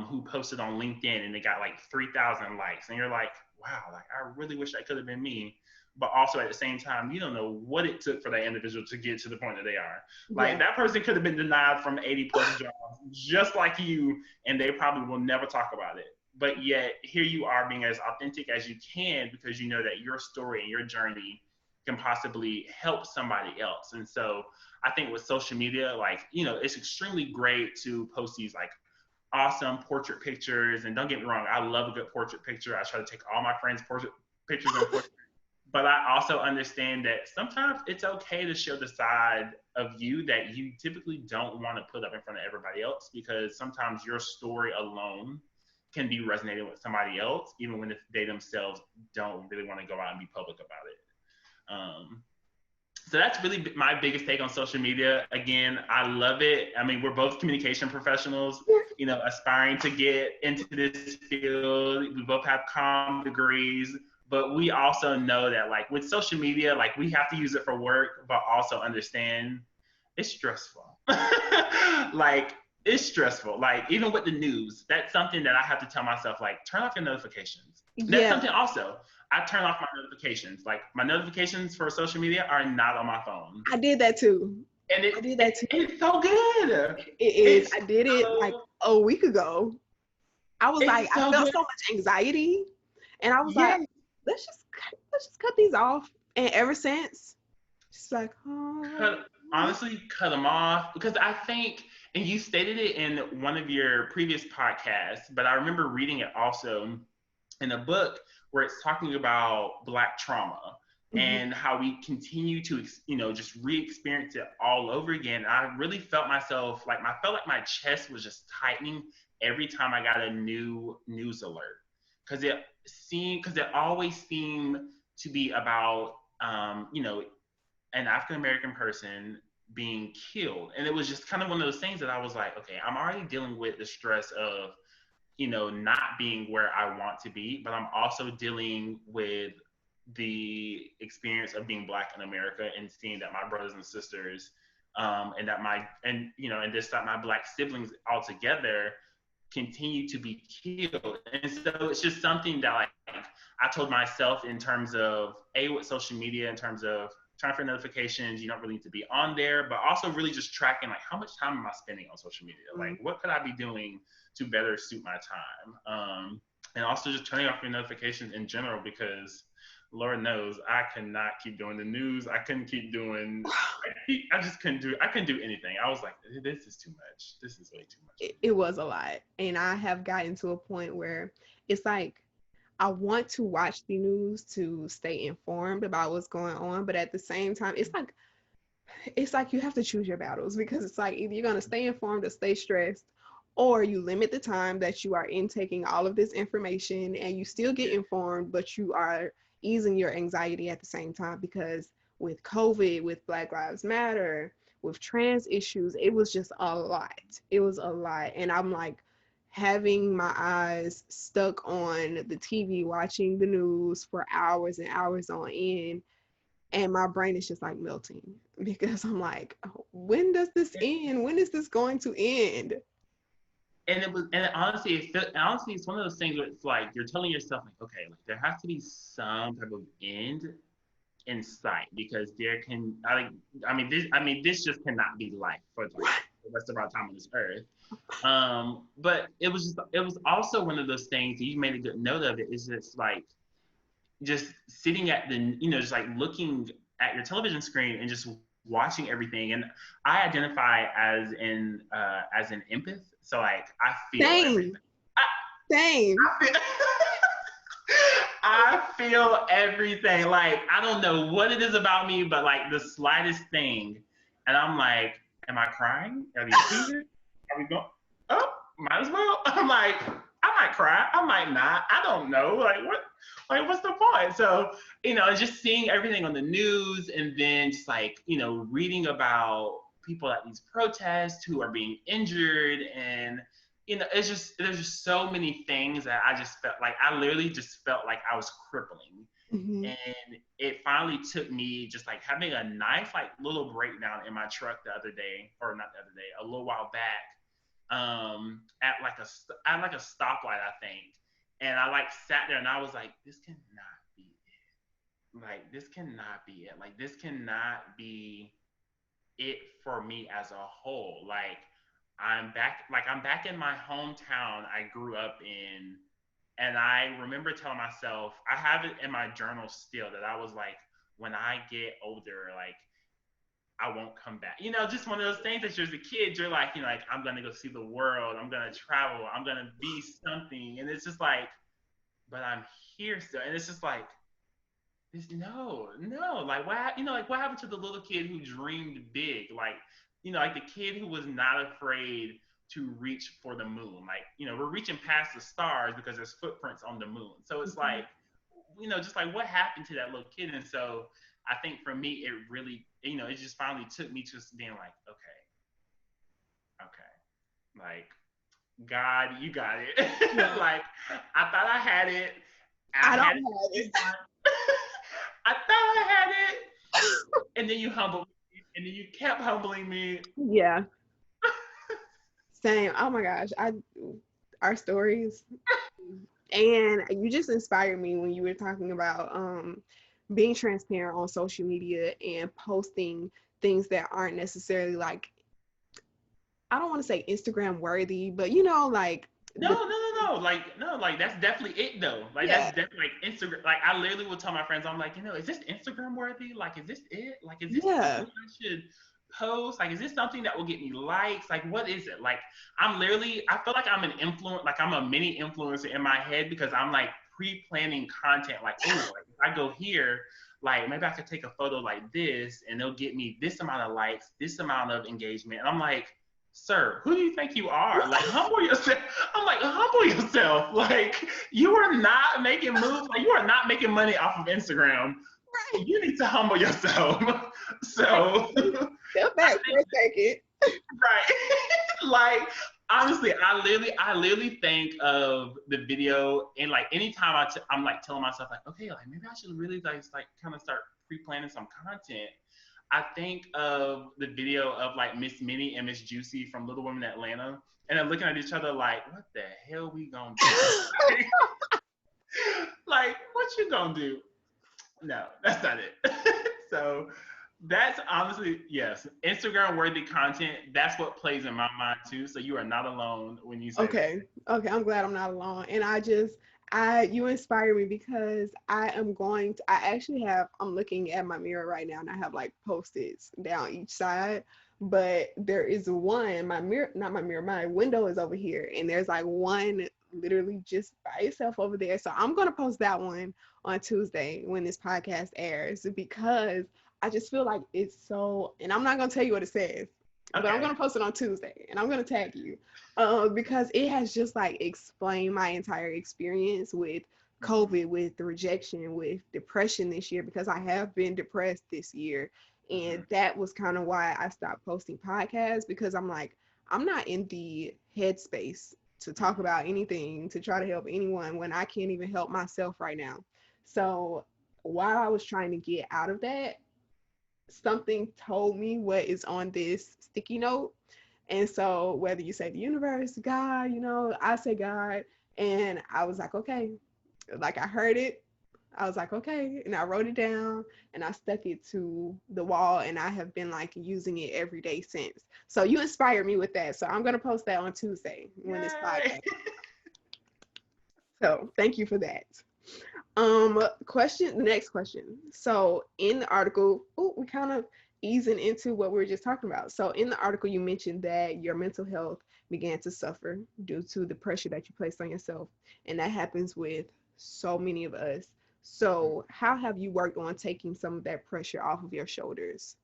who posted on LinkedIn and they got like 3,000 likes. And you're like, wow, like I really wish that could have been me. But also at the same time, you don't know what it took for that individual to get to the point that they are. Like, that person could have been denied from 80 plus jobs just like you, and they probably will never talk about it. But yet here you are being as authentic as you can, because you know that your story and your journey can possibly help somebody else. And so I think with social media, like, it's extremely great to post these like awesome portrait pictures. And don't get me wrong, I love a good portrait picture. I try to take all my friends' portrait pictures and portrait. But I also understand that sometimes it's okay to show the side of you that you typically don't want to put up in front of everybody else, because sometimes your story alone can be resonating with somebody else, even when they themselves don't really want to go out and be public about it. So that's really my biggest take on social media. Again, I love it. I mean, we're both communication professionals, aspiring to get into this field. We both have comm degrees, but we also know that like with social media, like we have to use it for work, but also understand it's stressful. Like, it's stressful. Like, even with the news, that's something that I have to tell myself, like, turn off your notifications. That's something also. I turn off my notifications. Like, my notifications for social media are not on my phone. I did that too. And I did that too. It's so good. It is. I did it like a week ago. I was like, I felt so much anxiety, and I was like, let's just cut these off. And ever since, just like, honestly, cut them off, because I think And you stated it in one of your previous podcasts, but I remember reading it also in a book where it's talking about Black trauma Mm-hmm. and how we continue to, just re-experience it all over again. I really felt myself like I felt like my chest was just tightening every time I got a new news alert because it always seemed to be about an African American person being killed. And it was just kind of one of those things that I was like, okay, I'm already dealing with the stress of, not being where I want to be, but I'm also dealing with the experience of being Black in America and seeing that my brothers and sisters, and that and just that my Black siblings all together continue to be killed. And so it's just something that like I told myself in terms of with social media, in terms of trying for notifications, you don't really need to be on there, but also really just tracking like how much time am I spending on social media? Like what could I be doing to better suit my time? And also just turning off your notifications in general because Lord knows I cannot keep doing the news. I couldn't keep doing. I just couldn't do. I couldn't do anything. I was like, this is too much. This is way too much. It was a lot, and I have gotten to a point where it's like I want to watch the news to stay informed about what's going on, but at the same time, it's like you have to choose your battles because it's like either you're going to stay informed or stay stressed, or you limit the time that you are intaking all of this information and you still get informed, but you are easing your anxiety at the same time because with COVID, with Black Lives Matter, with trans issues, it was just a lot. It was a lot. And I'm like having my eyes stuck on the TV, watching the news for hours and hours on end, and my brain is just like melting because I'm like, oh, when does this end? When is this going to end? And honestly, it's one of those things where it's like you're telling yourself like, okay, like there has to be some type of end in sight because this just cannot be life for like the rest of our time on this earth. But it was also one of those things, you made a good note of it, is just like just sitting at just like looking at your television screen and just watching everything. And I identify as an empath, so like I feel everything. Same, same. I feel, I feel everything. Like I don't know what it is about me, but like the slightest thing, and I'm like, am I crying? Are these tears? Are we going? Oh, might as well. I'm like, I might cry. I might not. I don't know. Like what? Like what's the point? So just seeing everything on the news, and then just like reading about people at these protests who are being injured, and it's just there's just so many things that I just felt like I literally just felt like I was crippling. Mm-hmm. And it finally took me just like having a nice like little breakdown in my truck the other day, or not the other day, a little while back, at like a stoplight, I think. And I like sat there and I was like, this cannot be it. Like this cannot be it. Like this cannot be it for me as a whole. Like I'm back in my hometown I grew up in. And I remember telling myself, I have it in my journal still, that I was like, when I get older, like I won't come back. Just one of those things that you're as a kid, you're like, like I'm gonna go see the world, I'm gonna travel, I'm gonna be something. And it's just like, but I'm here still. And it's just like, this no, like what happened to the little kid who dreamed big? Like the kid who was not afraid to reach for the moon. Like, we're reaching past the stars because there's footprints on the moon. So it's like, just like what happened to that little kid? And so I think for me, it really, it just finally took me to being like, okay, like God, you got it. Yeah. Like I thought I had it. I don't had have it. I thought I had it, and then you humbled me, and then you kept humbling me. Yeah, same. Oh my gosh, our stories, and you just inspired me when you were talking about being transparent on social media and posting things that aren't necessarily like, I don't want to say Instagram worthy, but like Like that's definitely it though. Like yeah, that's definitely like Instagram. Like I literally will tell my friends, I'm like, is this Instagram worthy? Like, is this it? Like, is this yeah, something I should post? Like, is this something that will get me likes? Like, what is it? Like, I feel like I'm an influence, like I'm a mini influencer in my head because I'm like pre-planning content. Like, oh, like if I go here, like maybe I could take a photo like this and they'll get me this amount of likes, this amount of engagement. And I'm like, sir, who do you think you are? Like, humble yourself. I'm like, humble yourself. Like, you are not making moves. Like, you are not making money off of Instagram. Right. You need to humble yourself. Like, So, step back for a second. right. Like, honestly, I literally think of the video and like anytime I'm like telling myself like, okay, like maybe I should really like kind of start pre-planning some content. I think of the video of like Miss Minnie and Miss Juicy from Little Women Atlanta, and they're looking at each other like, what the hell we gonna do? Like, what you gonna do? No, that's not it. So that's honestly, yes, Instagram worthy content. That's what plays in my mind too. So you are not alone when you say that. Okay. Okay. I'm glad I'm not alone. And you inspire me because I actually I'm looking at my mirror right now and I have like post-its down each side. But there is one, my mirror, not my mirror, my window is over here. And there's like one literally just by itself over there. So I'm going to post that one on Tuesday when this podcast airs because I just feel like it's so, and I'm not going to tell you what it says, but I'm Okay. going to post it on Tuesday and I'm going to tag you because it has just like explained my entire experience with Mm-hmm. COVID, with the rejection, with depression this year, because I have been depressed this year. Mm-hmm. And that was kind of why I stopped posting podcasts because I'm like, I'm not in the headspace to talk Mm-hmm. about anything, to try to help anyone when I can't even help myself right now. So while I was trying to get out of that, something told me what is on this sticky note. And so whether you say the universe, God, I say God. And I was like, okay, like I heard it. I was like, okay. And I wrote it down and I stuck it to the wall and I have been like using it every day since. So you inspired me with that. So I'm going to post that on Tuesday when this Yay. podcast. So thank you for that. The next question. So in the article, we kind of easing into what we were just talking about. So in the article, you mentioned that your mental health began to suffer due to the pressure that you placed on yourself. And that happens with so many of us. So how have you worked on taking some of that pressure off of your shoulders?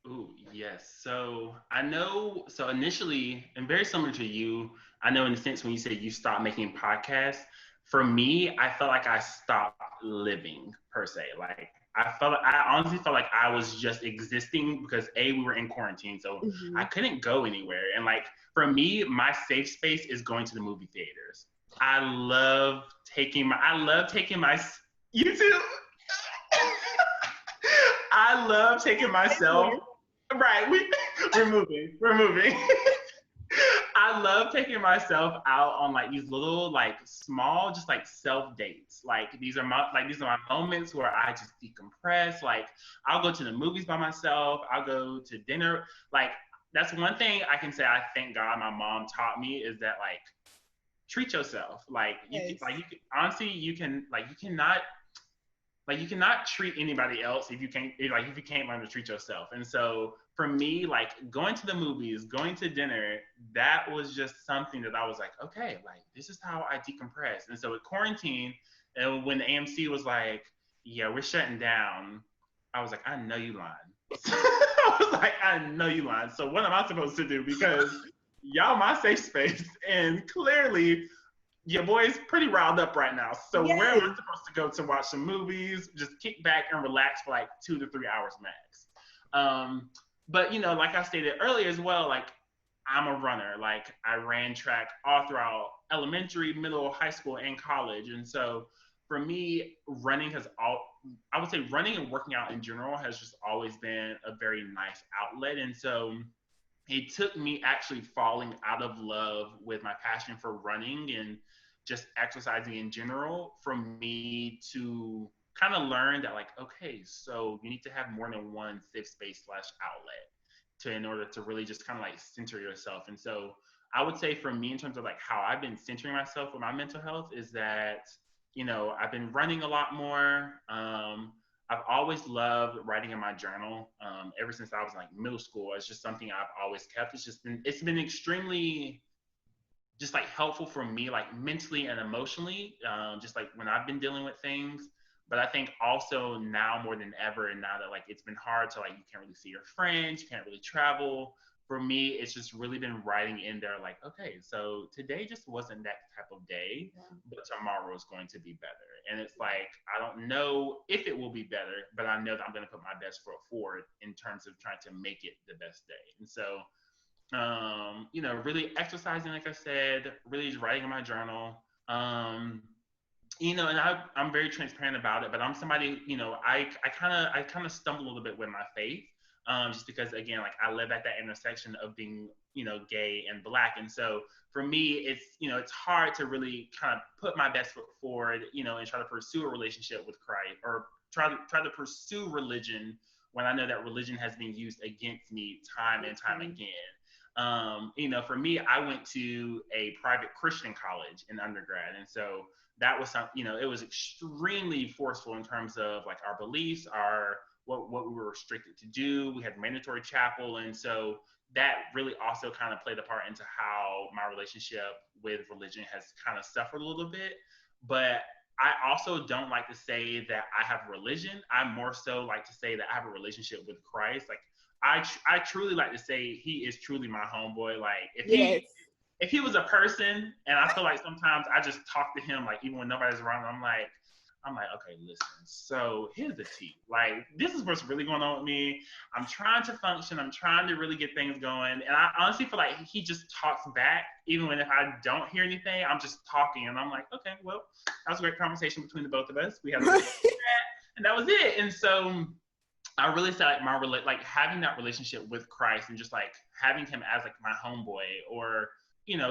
Ooh, yes. So I know, so initially, and very similar to you, I know in the sense when you say you stopped making podcasts, for me, I felt like I stopped living per se. Like I honestly felt like I was just existing because A, we were in quarantine, so I Mm-hmm. couldn't go anywhere. And like for me, my safe space is going to the movie theaters. I love taking my, you too? I love taking myself. Right, we're moving. I love taking myself out on like these little like small just like self dates. Like these are my moments where I just decompress. Like I'll go to the movies by myself. I'll go to dinner. Like that's one thing I can say I thank God my mom taught me is that like treat yourself. Yes. Honestly you cannot treat anybody else if you can't learn to treat yourself. And so for me, like going to the movies, going to dinner, that was just something that I was like, okay, like this is how I decompress. And so with quarantine, and when the AMC was like, yeah, we're shutting down, I was like, I know you lying. I was like, I know you lying. So what am I supposed to do? Because y'all my safe space, and clearly your boy's pretty riled up right now. So where am I Yes. supposed to go to watch some movies, just kick back and relax for like 2 to 3 hours max? But like I stated earlier as well, like I'm a runner. Like I ran track all throughout elementary, middle, high school, and college. And so for me, I would say running and working out in general has just always been a very nice outlet. And so it took me actually falling out of love with my passion for running and just exercising in general for me to kind of learn that like okay, so you need to have more than one safe space slash outlet to in order to really just kind of like center yourself. And so I would say for me in terms of like how I've been centering myself with my mental health is that I've been running a lot more. I've always loved writing in my journal. Ever since I was like middle school, it's just something I've always kept. It's been extremely just like helpful for me, like mentally and emotionally, just like when I've been dealing with things. But I think also now more than ever, and now that like it's been hard to like you can't really see your friends, you can't really travel. For me, it's just really been writing in there like, okay, so today just wasn't that type of day, but tomorrow is going to be better. And it's like I don't know if it will be better, but I know that I'm going to put my best foot forward in terms of trying to make it the best day. And so really exercising, like I said, really just writing in my journal. And I'm very transparent about it, but I'm somebody, I kind of stumble a little bit with my faith, just because again, like I live at that intersection of being, gay and black, and so for me, it's hard to really kind of put my best foot forward, and try to pursue a relationship with Christ or try to pursue religion when I know that religion has been used against me time and time again. For me, I went to a private Christian college in undergrad, and so that was something, it was extremely forceful in terms of like our beliefs, our what we were restricted to do. We had mandatory chapel, and so that really also kind of played a part into how my relationship with religion has kind of suffered a little bit. But I also don't like to say that I have religion. I more so like to say that I have a relationship with Christ. Like I truly like to say he is truly my homeboy. Like Yes. if he was a person, and I feel like sometimes I just talk to him like even when nobody's around, I'm like, okay, listen. So here's the tea. Like this is what's really going on with me. I'm trying to function. I'm trying to really get things going, and I honestly feel like he just talks back, even when if I don't hear anything, I'm just talking, and I'm like, okay, well, that was a great conversation between the both of us. We had a good chat, and that was it. And so I really say like like having that relationship with Christ and just like having him as like my homeboy, or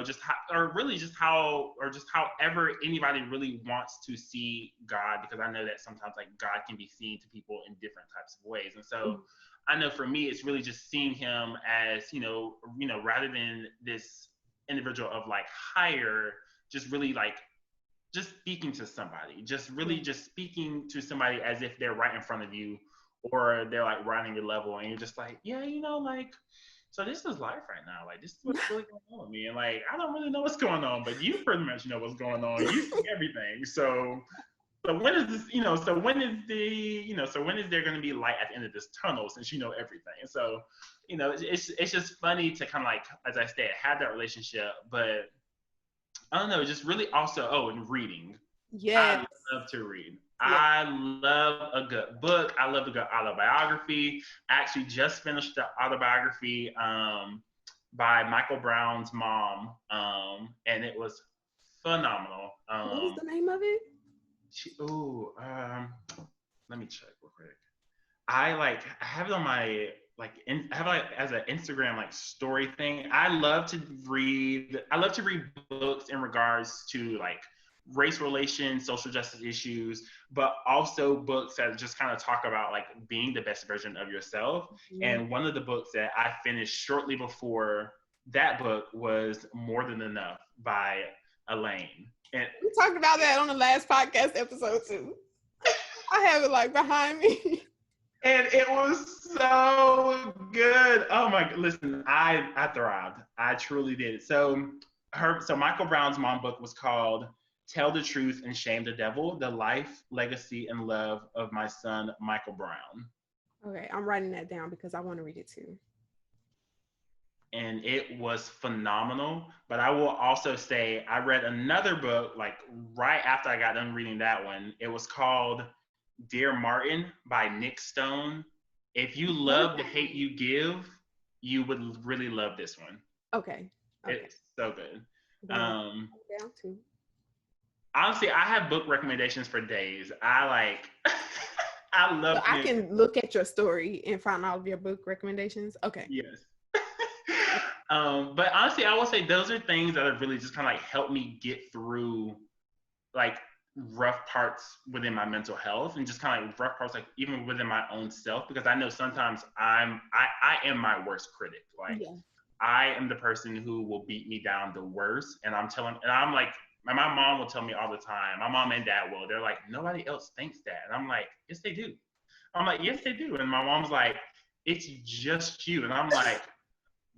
just how, or really just how, or just however anybody really wants to see God, because I know that sometimes like God can be seen to people in different types of ways. And so I know for me it's really just seeing him as rather than this individual of like higher, just really like just speaking to somebody, just really just speaking to somebody as if they're right in front of you, or they're like right on your level, and you're just like, yeah, like, so this is life right now. Like this is what's really going on with me, and like I don't really know what's going on, but you pretty much know what's going on. You see everything. So when is this? So when is there going to be light at the end of this tunnel? Since you know everything, so it's just funny to kind of like, as I said, have that relationship, but I don't know, just really also, and reading. Yes. I love to read. Yes. I love a good book. I love a good autobiography. I actually just finished the autobiography by Michael Brown's mom, and it was phenomenal. What was the name of it? Let me check real quick. I have it on my I have it like as an Instagram like story thing. I love to read books in regards to like race relations, social justice issues, but also books that just kind of talk about like being the best version of yourself. And one of the books that I finished shortly before that book was More Than Enough by Elaine. And we talked about that on the last podcast episode too. I have it like behind me. And it was so good. Oh my! Listen, I thrived. I truly did. So Michael Brown's mom book was called "Tell the Truth and Shame the Devil: The Life, Legacy, and Love of My Son Michael Brown." Okay, I'm writing that down because I want to read it too. And it was phenomenal. But I will also say I read another book like right after I got done reading that one. It was called Dear Martin by Nick Stone. If you love The Hate You Give, you would really love this one. Okay. It's so good. Down too. Honestly, I have book recommendations for days. I love. So I can look at your story and find all of your book recommendations. Okay. Yes. But honestly, I will say those are things that have really just kind of like helped me get through like rough parts within my mental health, and just kind of like rough parts like even within my own self, because I know sometimes I am my worst critic. Like I am the person who will beat me down the worst, and I'm like, my mom will tell me all the time, my mom and dad will, they're like, nobody else thinks that, and I'm like, yes they do. I'm like, yes, they do. And my mom's like, it's just you. And I'm like,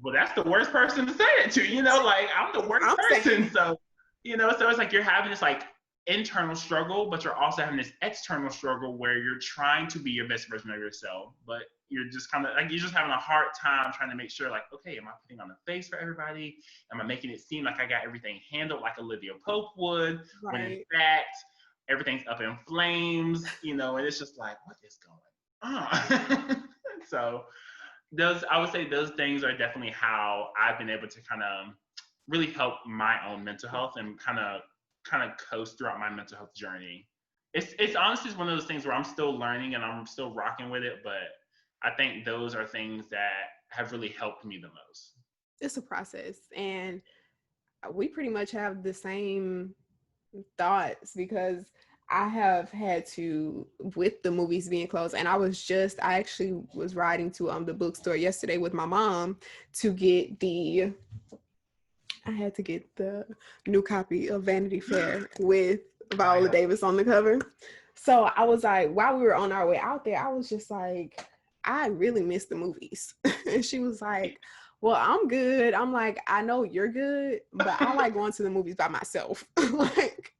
well, that's the worst person to say it to, like I'm the worst I'm person. saying. So, so it's like you're having this like internal struggle, but you're also having this external struggle where you're trying to be your best version of yourself, but you're just kind of like, you're just having a hard time trying to make sure like, okay, am I putting on a face for everybody? Am I making it seem like I got everything handled like Olivia Pope would, when in Right. fact, everything's up in flames, and it's just like, what is going on? So those, I would say those things are definitely how I've been able to kind of really help my own mental health and kind of coast throughout my mental health journey. It's honestly one of those things where I'm still learning and I'm still rocking with it, but I think those are things that have really helped me the most. It's a process, and we pretty much have the same thoughts because I have had to, with the movies being closed, and I actually was riding to the bookstore yesterday with my mom to get I had to get the new copy of Vanity Fair with Viola Right. Davis on the cover. So I was like, while we were on our way out there, I was just like, I really miss the movies. And she was like, well, I'm good. I'm like, I know you're good, but I like going to the movies by myself. Like,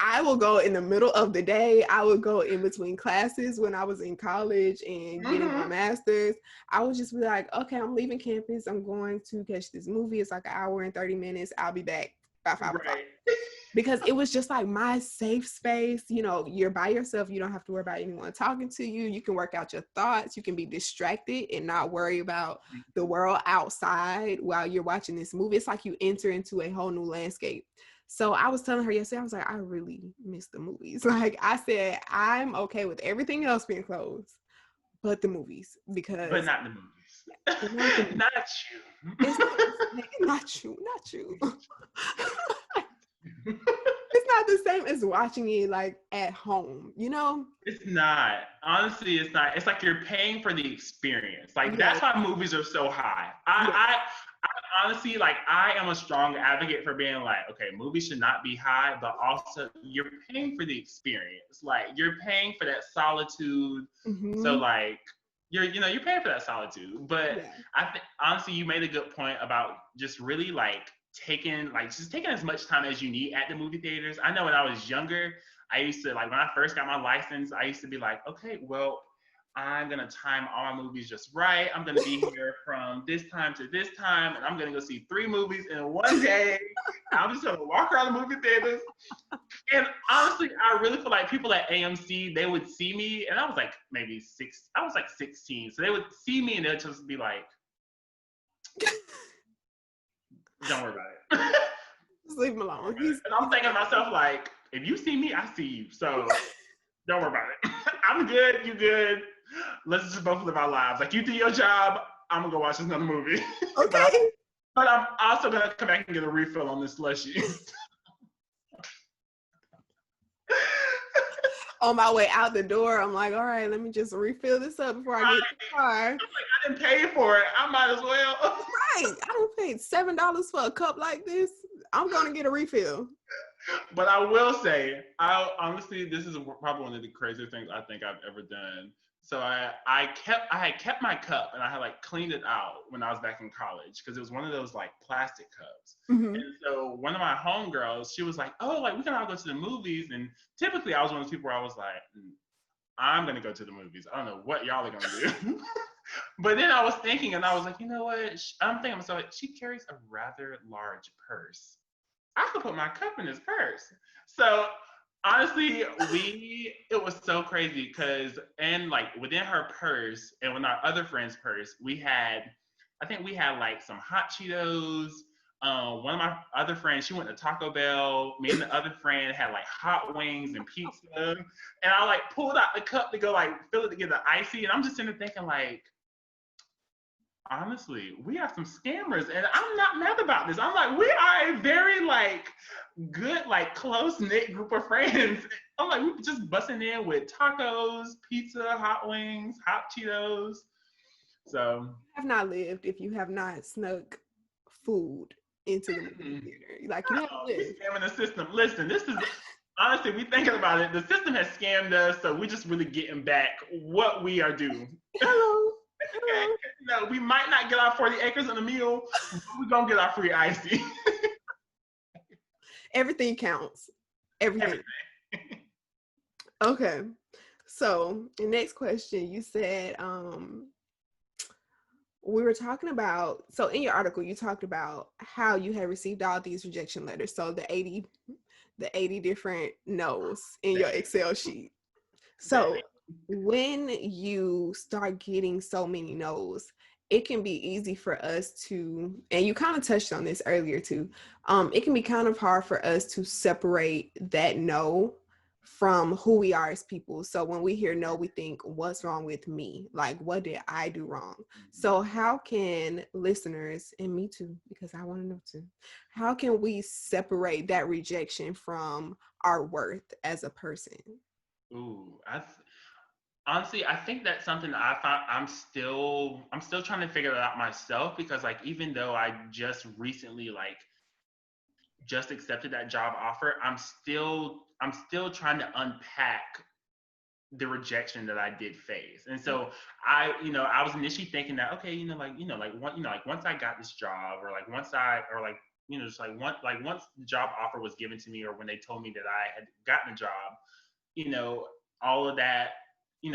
I will go in the middle of the day. I would go in between classes when I was in college and getting my master's. I would just be like, okay, I'm leaving campus. I'm going to catch this movie. It's like an hour and 30 minutes. I'll be back by 5 o'clock. Right. Because it was just like my safe space. You're by yourself. You don't have to worry about anyone talking to you. You can work out your thoughts. You can be distracted and not worry about the world outside while you're watching this movie. It's like you enter into a whole new landscape. So I was telling her yesterday, I was like, I really miss the movies. Like I said, I'm okay with everything else being closed, but the movies, But because not the movies. not the movies. Not you. Not you, not you. It's not the same as watching it like at home, It's not. Honestly, it's not. It's like you're paying for the experience. Like Yeah, that's why movies are so high. yeah. I honestly like I am a strong advocate for being like, okay, movies should not be high, but also you're paying for the experience. Like you're paying for that solitude. So Mm-hmm. like you're paying for that solitude. But Yeah. I think honestly you made a good point about just really like just taking as much time as you need at the movie theaters. I know when I was younger, I used to like when I first got my license, I used to be like, okay, well, I'm gonna time all my movies just right. I'm gonna be here from this time to this time, and I'm gonna go see 3 movies in one day. I'm just gonna walk around the movie theaters. And honestly, I really feel like people at AMC, they would see me, and I was like maybe six. I was like 16, so they would see me and they'd just be like, "Don't worry about it." Just leave him alone. He's And I'm thinking to myself like, if you see me, I see you. So don't worry about it. I'm good. You good. Let's just both live our lives. Like you do your job. I'm gonna go watch another movie. but, I'm, okay. but I'm also gonna come back and get a refill on this slushy. On my way out the door, I'm like, all right, let me just refill this up before I get in the car. I'm like, I didn't pay for it. I might as well. Right. I don't pay $7 for a cup like this. I'm gonna get a refill. But I will say, I honestly, this is probably one of the craziest things I think I've ever done. So I had kept my cup and I had like cleaned it out when I was back in college because it was one of those like plastic cups. Mm-hmm. And so one of my homegirls, she was like, "Oh, like we can all go to the movies." And typically I was one of those people where I was like, "I'm gonna go to the movies. I don't know what y'all are gonna do." But then I was thinking, and I was like, you know what? I'm thinking, so she carries a rather large purse. I could put my cup in his purse. So honestly, it was so crazy because and like within her purse and with our other friend's purse, I think we had like some hot Cheetos. One of my other friends, she went to Taco Bell. Me and the other friend had like hot wings and pizza. And I like pulled out the cup to go like fill it to get the icy. And I'm just sitting there thinking like, honestly, we are some scammers, and I'm not mad about this. I'm like, we are a very like good, like close knit group of friends. I'm like, we just busting in with tacos, pizza, hot wings, hot Cheetos. So Have not lived if you have not snuck food into the movie theater. Like you haven't we lived. scamming the system. Listen, this is honestly, we thinking about it. The system has scammed us, so we're just really getting back what we are due. Hello. Okay. Hello. No, we might not get our 40 acres and a meal, but we're gonna get our free icy. Everything counts. Everything. Everything. Okay. So the next question, you said we were talking about, so in your article you talked about how you had received all these rejection letters, so the 80 different no's in your Excel sheet. So when you start getting so many no's, it can be easy for us to, and you kind of touched on this earlier too, it can be kind of hard for us to separate that no from who we are as people. So when we hear no, we think, what's wrong with me? Like, what did I do wrong? So how can listeners, and me too, because I want to know too, how can we separate that rejection from our worth as a person? Ooh, honestly, I think that's something I find I'm still trying to figure it out myself, because like even though I just recently like just accepted that job offer, I'm still trying to unpack the rejection that I did face. And so I was initially thinking that, okay, like once I got this job, or like once I or like just once the job offer was given to me, or when they told me that I had gotten a job, you know, all of that,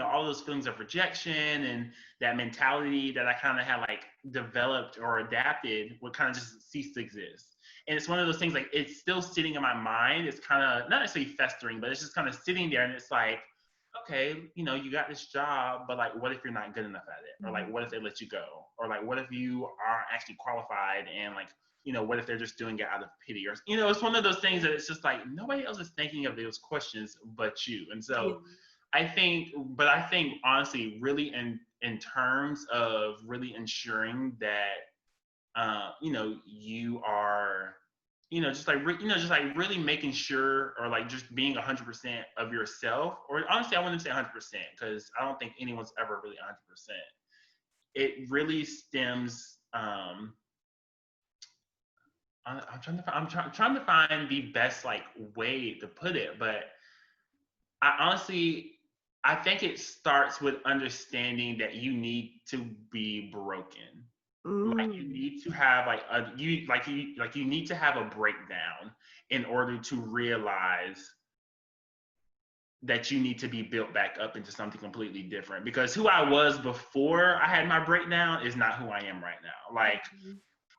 all those feelings of rejection and that mentality that I kind of had like developed or adapted would kind of just cease to exist. And it's one of those things, like it's still sitting in my mind. It's kind of not necessarily festering, but it's just kind of sitting there, and it's like, okay, you got this job, but like, what if you're not good enough at it? Or like, what if they let you go? Or like, what if you are actually qualified, and like, what if they're just doing it out of pity? Or, it's one of those things that it's just like nobody else is thinking of those questions but you. And so I think honestly, really in terms of really ensuring that, you are, just like really making sure, or like just being 100% of yourself. Or honestly, I wouldn't say 100%, because I don't think anyone's ever really 100%. It really stems. I'm trying to find the best like way to put it, but I think it starts with understanding that you need to be broken. Like you Mm. need to have like you need to have a breakdown in order to realize that you need to be built back up into something completely different. Because who I was before I had my breakdown is not who I am right now. Like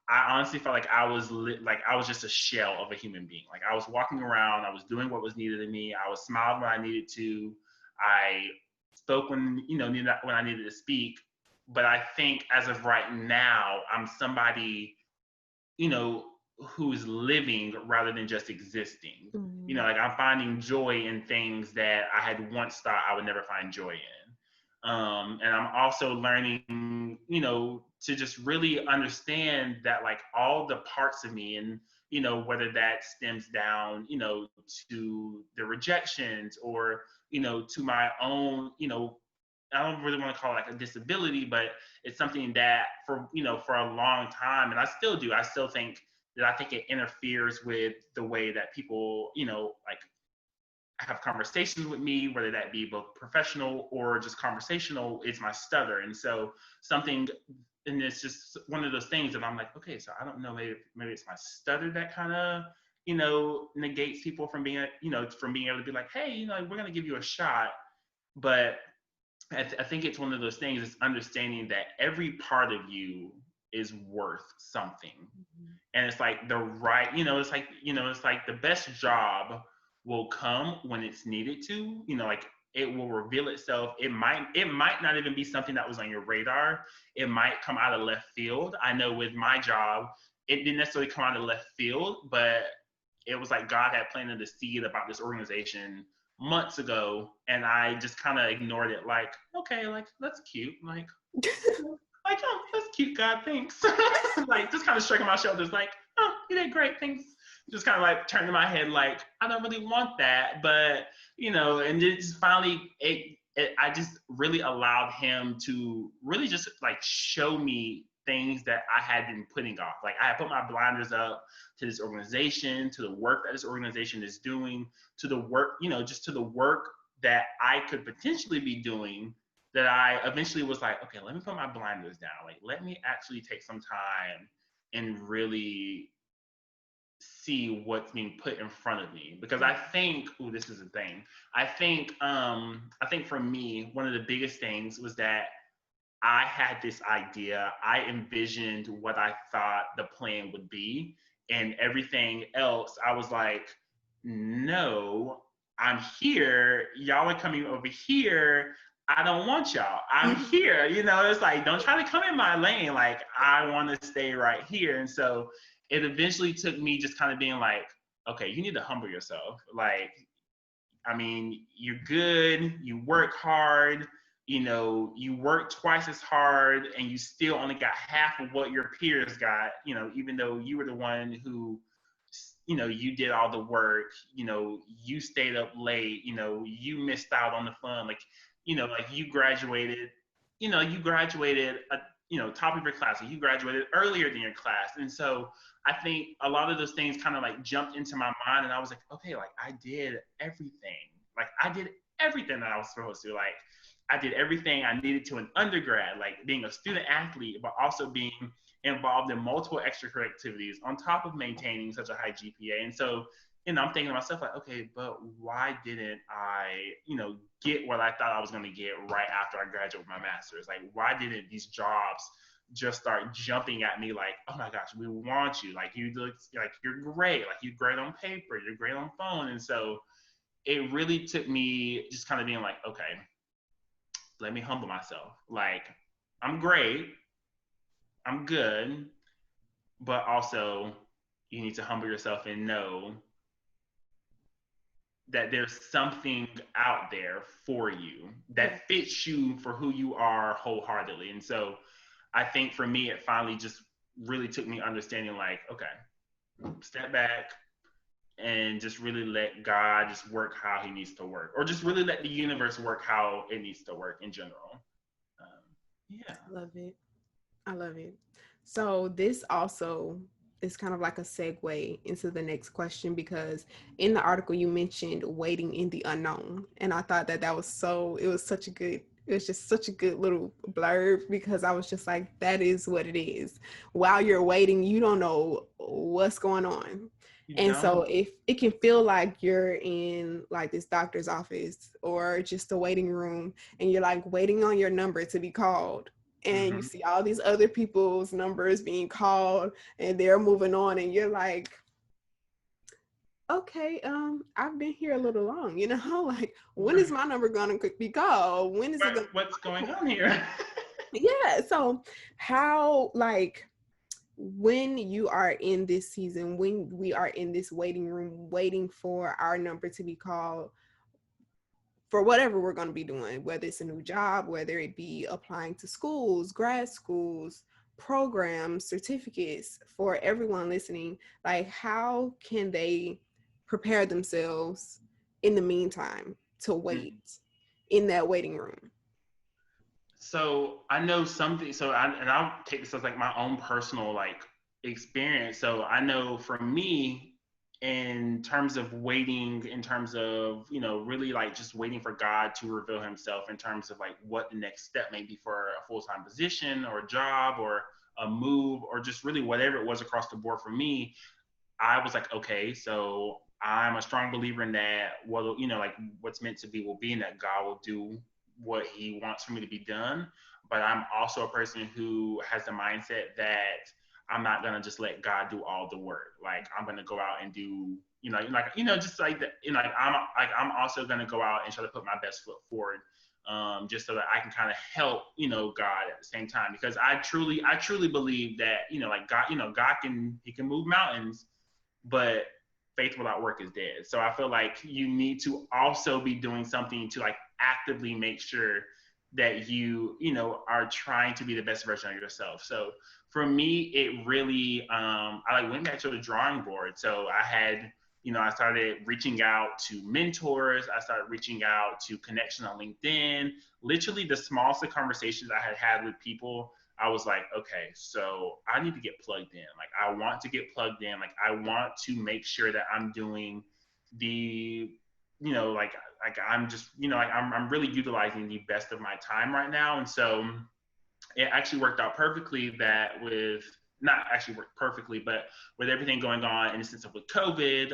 I honestly felt like like I was just a shell of a human being. Like I was walking around, I was doing what was needed of me, I was smiling when I needed to, I spoke when when I needed to speak. But I think as of right now, I'm somebody you know who's living rather than just existing. Mm. Like I'm finding joy in things that I had once thought I would never find joy in. And I'm also learning, to just really understand that like all the parts of me, and whether that stems down, to the rejections, or to my own, I don't really want to call it like a disability, but it's something that for a long time, and I still do. I still think that I think it interferes with the way that people, like have conversations with me, whether that be both professional or just conversational, is my stutter. And so something, and it's just one of those things that I'm like, okay, so I don't know, maybe it's my stutter that kind of, negates people from being, from being able to be like, hey, we're going to give you a shot. But I think it's one of those things, is understanding that every part of you is worth something. And it's like the right, it's like the best job will come when it's needed to, like it will reveal itself. It might not even be something that was on your radar. It might come out of left field. I know with my job, it didn't necessarily come out of left field, but it was like God had planted the seed about this organization months ago, and I just kind of ignored it. Like, okay, like that's cute. Like, oh, that's cute, God, thanks. Like, just kind of shrugging my shoulders, like, oh, you did great, thanks. Just kind of like turning my head, like, I don't really want that, but and then just finally, I just really allowed him to really just like show me things that I had been putting off. Like I had put my blinders up to this organization, to the work that this organization is doing, to the work, just to the work that I could potentially be doing, that I eventually was like, okay, let me put my blinders down. Like, let me actually take some time and really see what's being put in front of me. Because I think, this is a thing. I think for me, one of the biggest things was that I had this idea. I envisioned what I thought the plan would be, and everything else, I was like, no, I'm here. Y'all are coming over here. I don't want y'all. I'm here. It's like, don't try to come in my lane. Like, I want to stay right here. And so it eventually took me just kind of being like, okay, you need to humble yourself. Like, I mean, you're good, you work hard, you work twice as hard and you still only got half of what your peers got, even though you were the one who, you did all the work, you stayed up late, you missed out on the fun. Like, like you graduated, top of your class, and you graduated earlier than your class. And so I think a lot of those things kind of like jumped into my mind, and I was like, okay, like I did everything. Like I did everything that I was supposed to. Like I did everything I needed to in undergrad, like being a student athlete, but also being involved in multiple extracurricular activities on top of maintaining such a high GPA. And so, I'm thinking to myself like, okay, but why didn't I, get what I thought I was going to get right after I graduated with my master's? Like, why didn't these jobs just start jumping at me like, oh my gosh, we want you. Like, you look like you're great. Like, you're great on paper. You're great on phone. And so it really took me just kind of being like, okay, let me humble myself. Like, I'm great. I'm good. But also, you need to humble yourself and know that there's something out there for you that fits you for who you are wholeheartedly. And so I think for me, it finally just really took me understanding like, okay, step back and just really let God just work how he needs to work, or just really let the universe work how it needs to work in general. Yeah. I love it. I love it. So this also is kind of like a segue into the next question, because in the article you mentioned waiting in the unknown, and I thought that it was just such a good little blurb, because I was just like, that is what it is. While you're waiting, you don't know what's going on. And so if it can feel like you're in like this doctor's office or just a waiting room, and you're like waiting on your number to be called, and you see all these other people's numbers being called and they're moving on, and you're like, okay, I've been here a little long, like, when is my number gonna be called? When is it gonna what's going on here? Yeah. So how, like, when you are in this season, when we are in this waiting room waiting for our number to be called for whatever we're going to be doing, whether it's a new job, whether it be applying to schools, grad schools, programs, certificates, for everyone listening, like, how can they prepare themselves in the meantime to wait in that waiting room? So I know something. And I'll take this as like my own personal like experience. So I know for me, in terms of waiting, in terms of really like just waiting for God to reveal Himself, in terms of like what the next step may be for a full-time position or a job or a move or just really whatever it was across the board for me. I was like, okay, so I'm a strong believer in that. Well, like what's meant to be will be, and that God will do what He wants for me to be done. But I'm also a person who has the mindset that I'm not gonna just let God do all the work. Like I'm gonna go out and do, just like that. I'm also gonna go out and try to put my best foot forward, just so that I can kind of help, God at the same time. Because I truly believe that, like God, God He can move mountains, but faith without work is dead. So I feel like you need to also be doing something to like actively make sure that you are trying to be the best version of yourself. So for me, it really I like went back to the drawing board. So I had I started reaching out to mentors. I started reaching out to connections on LinkedIn. Literally the smallest of conversations I had with people, I was like, okay, so I need to get plugged in. Like, I want to get plugged in. Like, I want to make sure that I'm doing the, like I'm just, like I'm really utilizing the best of my time right now. And so it actually worked out perfectly that with, not actually worked perfectly, but with everything going on in the sense of with COVID,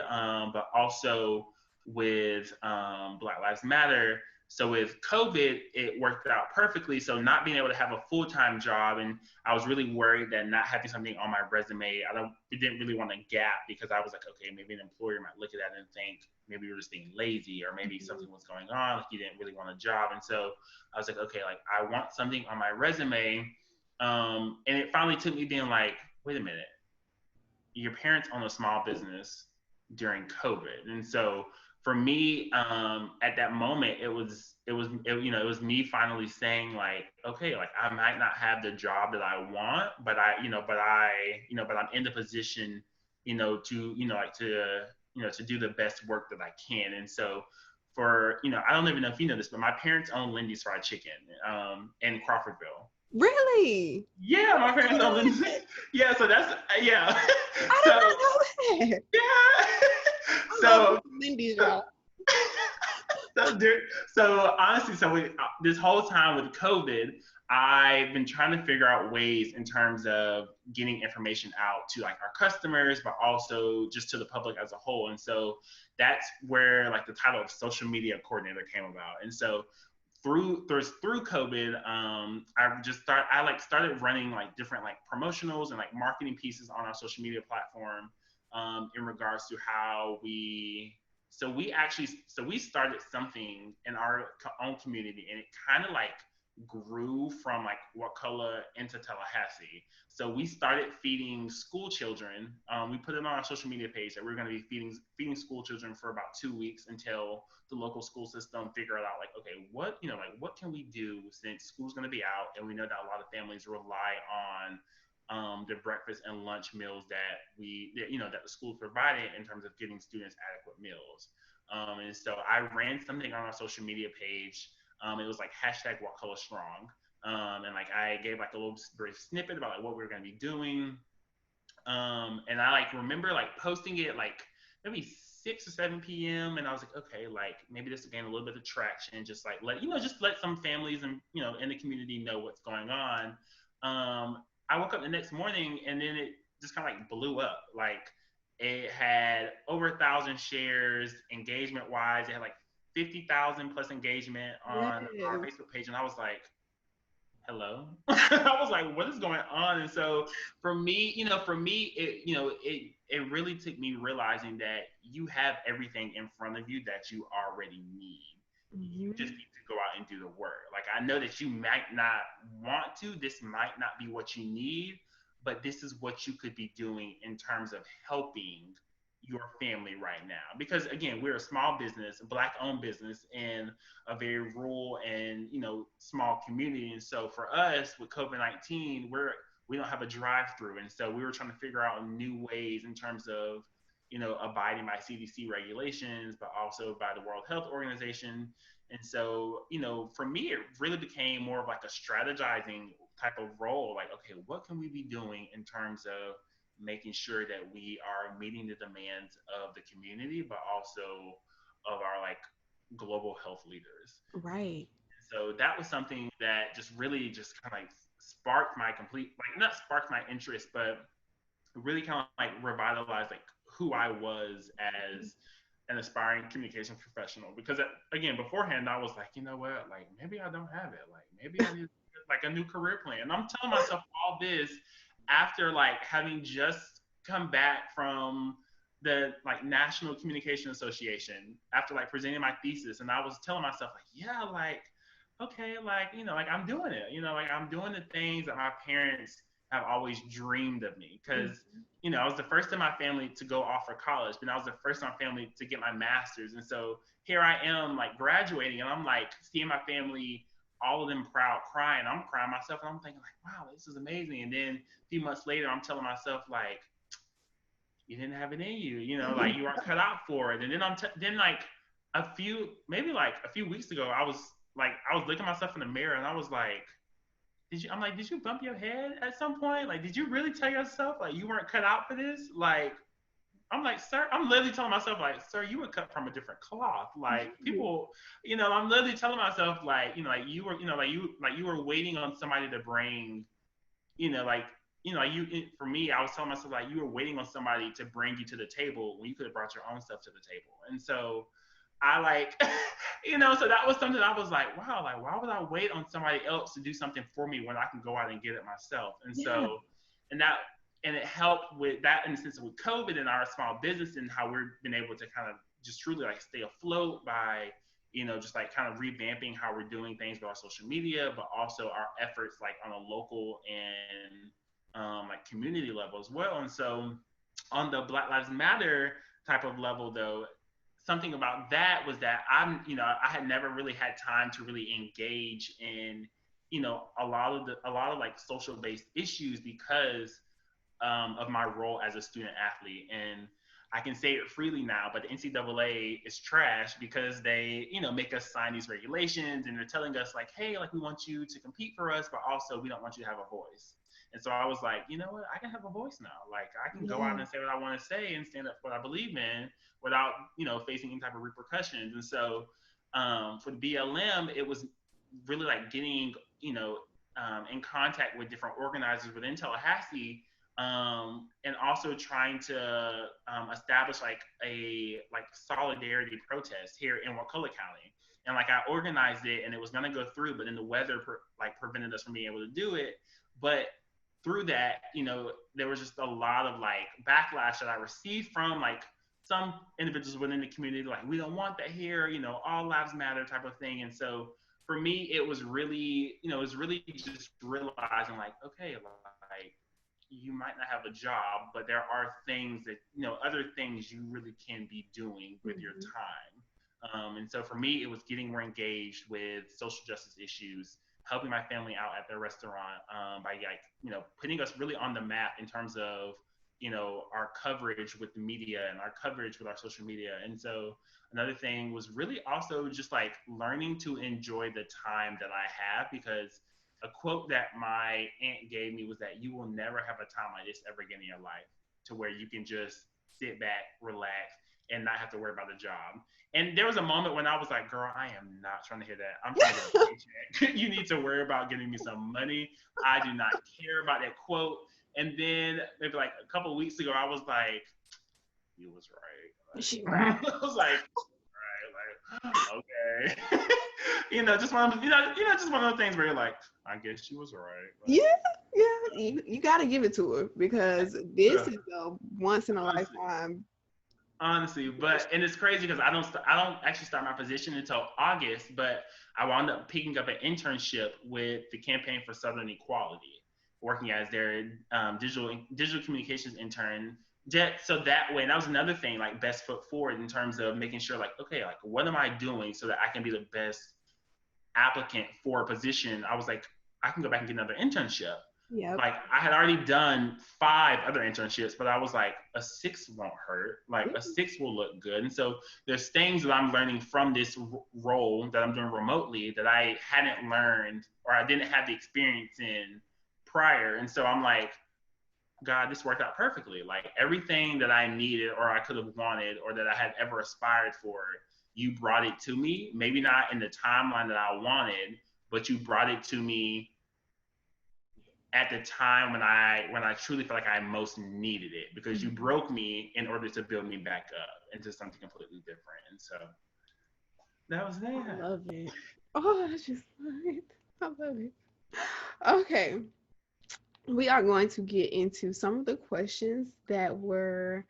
but also with Black Lives Matter. So with COVID, it worked out perfectly. So not being able to have a full-time job, and I was really worried that not having something on my resume, didn't really want a gap, because I was like, okay, maybe an employer might look at that and think maybe you're just being lazy, or maybe something was going on, like you didn't really want a job. And so I was like, okay, like I want something on my resume. And it finally took me being like, wait a minute, your parents own a small business during COVID. And so for me, at that moment, it was me finally saying like, okay, like I might not have the job that I want, but I'm in the position, to do the best work that I can. And so I don't even know if you know this, but my parents own Lindy's Fried Chicken, in Crawfordville. Really? Yeah, my parents own Lindy's. Yeah, so that's yeah. I did So not know that. yeah. I love So Lindy's, so y'all. so honestly, this whole time with COVID, I've been trying to figure out ways in terms of getting information out to like our customers, but also just to the public as a whole. And so that's where like the title of social media coordinator came about. And so through COVID, I started running like different like promotionals and like marketing pieces on our social media platform, in regards to how we started something in our own community, and it kind of like grew from like Wakulla into Tallahassee. So we started feeding school children. We put it on our social media page that we're going to be feeding school children for about 2 weeks until the local school system figure it out. Like, okay, what can we do, since school's going to be out, and we know that a lot of families rely on the breakfast and lunch meals that the school provided in terms of giving students adequate meals. And so I ran something on our social media page. It was like hashtag Wakulla Strong. And like I gave like a little brief snippet about like what we were going to be doing. And I like remember like posting it like maybe 6 or 7 p.m. And I was like, okay, like maybe this will gain a little bit of traction. Just like just let some families and in the community know what's going on. I woke up the next morning, and then it just kind of like blew up. Like it had over 1,000 shares engagement wise. It had like 50,000 plus engagement on our Yes. Facebook page, and I was like, hello. I was like, what is going on? And so for me, it really took me realizing that you have everything in front of you that you already need. You Mhm. just need to go out and do the work. Like I know that you might not want to, this might not be what you need, but this is what you could be doing in terms of helping your family right now. Because again, we're a small business, a black owned business in a very rural and small community. And so for us with COVID-19, we don't have a drive through, and so we were trying to figure out new ways in terms of abiding by CDC regulations, but also by the World Health Organization. And so for me, it really became more of like a strategizing type of role. Like, okay, what can we be doing in terms of making sure that we are meeting the demands of the community, but also of our like global health leaders. Right. So that was something that just really just kind of like sparked my complete, like not sparked my interest, but really kind of like revitalized like who I was as an aspiring communications professional. Because again, beforehand, I was like, you know what, like maybe I don't have it. Like maybe I need like a new career plan. And I'm telling myself all this after like having just come back from the like National Communication Association after like presenting my thesis. And I was telling myself like, yeah, like, okay, like, like I'm doing it, like I'm doing the things that my parents have always dreamed of me. Because I was the first in my family to go off for college, but I was the first in my family to get my master's. And so here I am like graduating, and I'm like seeing my family, all of them proud, crying. I'm crying myself, and I'm thinking like, wow, this is amazing. And then a few months later, I'm telling myself like, you didn't have it in you, like you weren't cut out for it. And then then like maybe like a few weeks ago, I was looking myself in the mirror, and I was like, did you bump your head at some point? Like, did you really tell yourself like you weren't cut out for this? Like, I'm like, sir, I'm literally telling myself, like, sir, you were cut from a different cloth. Like, people, I'm literally telling myself, like, like you were, like you were waiting on somebody to bring, like, for me, I was telling myself, like, you were waiting on somebody to bring you to the table when you could have brought your own stuff to the table. And so I like, so that was something I was like, wow, like, why would I wait on somebody else to do something for me when I can go out and get it myself? And so, and that, and it helped with that in the sense with COVID and our small business and how we've been able to kind of just truly like stay afloat by, just like kind of revamping how we're doing things with our social media, but also our efforts like on a local and like community level as well. And so on the Black Lives Matter type of level though, something about that was that I had never really had time to really engage in, a lot of like social based issues because of my role as a student athlete. And I can say it freely now, but the NCAA is trash because they, make us sign these regulations and they're telling us like, hey, like we want you to compete for us, but also we don't want you to have a voice. And so I was like, you know what? I can have a voice now. Like I can go out and say what I want to say and stand up for what I believe in without, facing any type of repercussions. And so for the BLM, it was really like getting, in contact with different organizers within Tallahassee, and also trying to establish like a solidarity protest here in Wakulla County. And like I organized it, and it was gonna go through, but then the weather prevented us from being able to do it. But through that, there was just a lot of like backlash that I received from like some individuals within the community, like we don't want that here, all lives matter type of thing. And so for me, it was really, just realizing like, okay, like you might not have a job, but there are things that, other things you really can be doing with your time. And so for me, it was getting more engaged with social justice issues, helping my family out at their restaurant, by like, putting us really on the map in terms of, our coverage with the media and our coverage with our social media. And so another thing was really also just like learning to enjoy the time that I have, because a quote that my aunt gave me was that you will never have a time like this ever again in your life, to where you can just sit back, relax, and not have to worry about the job. And there was a moment when I was like, girl, I am not trying to hear that. I'm trying to get a paycheck. You need to worry about getting me some money. I do not care about that quote. And then maybe like a couple of weeks ago, I was like, you was right. Right. I was like, right, like, okay. Just one of just one of those things where you're like, I guess she was right. Like, You got to give it to her, because this is a once in a lifetime. Honestly, and it's crazy because I don't actually start my position until August, but I wound up picking up an internship with the Campaign for Southern Equality, working as their digital communications intern. So that way, and that was another thing, like best foot forward in terms of making sure, like, okay, like what am I doing so that I can be the best applicant for a position. I was like, I can go back and get another internship. Yep. Like I had already done 5 other internships, but I was like, a 6th won't hurt. Like a 6th will look good. And so there's things that I'm learning from this role that I'm doing remotely that I hadn't learned or I didn't have the experience in prior. And so I'm like, God, this worked out perfectly. Like everything that I needed or I could have wanted or that I had ever aspired for, you brought it to me. Maybe not in the timeline that I wanted, but you brought it to me at the time when I truly felt like I most needed it, because you broke me in order to build me back up into something completely different. And so that was that. I love it. Oh, I just love it. I love it. Okay. We are going to get into some of the questions that were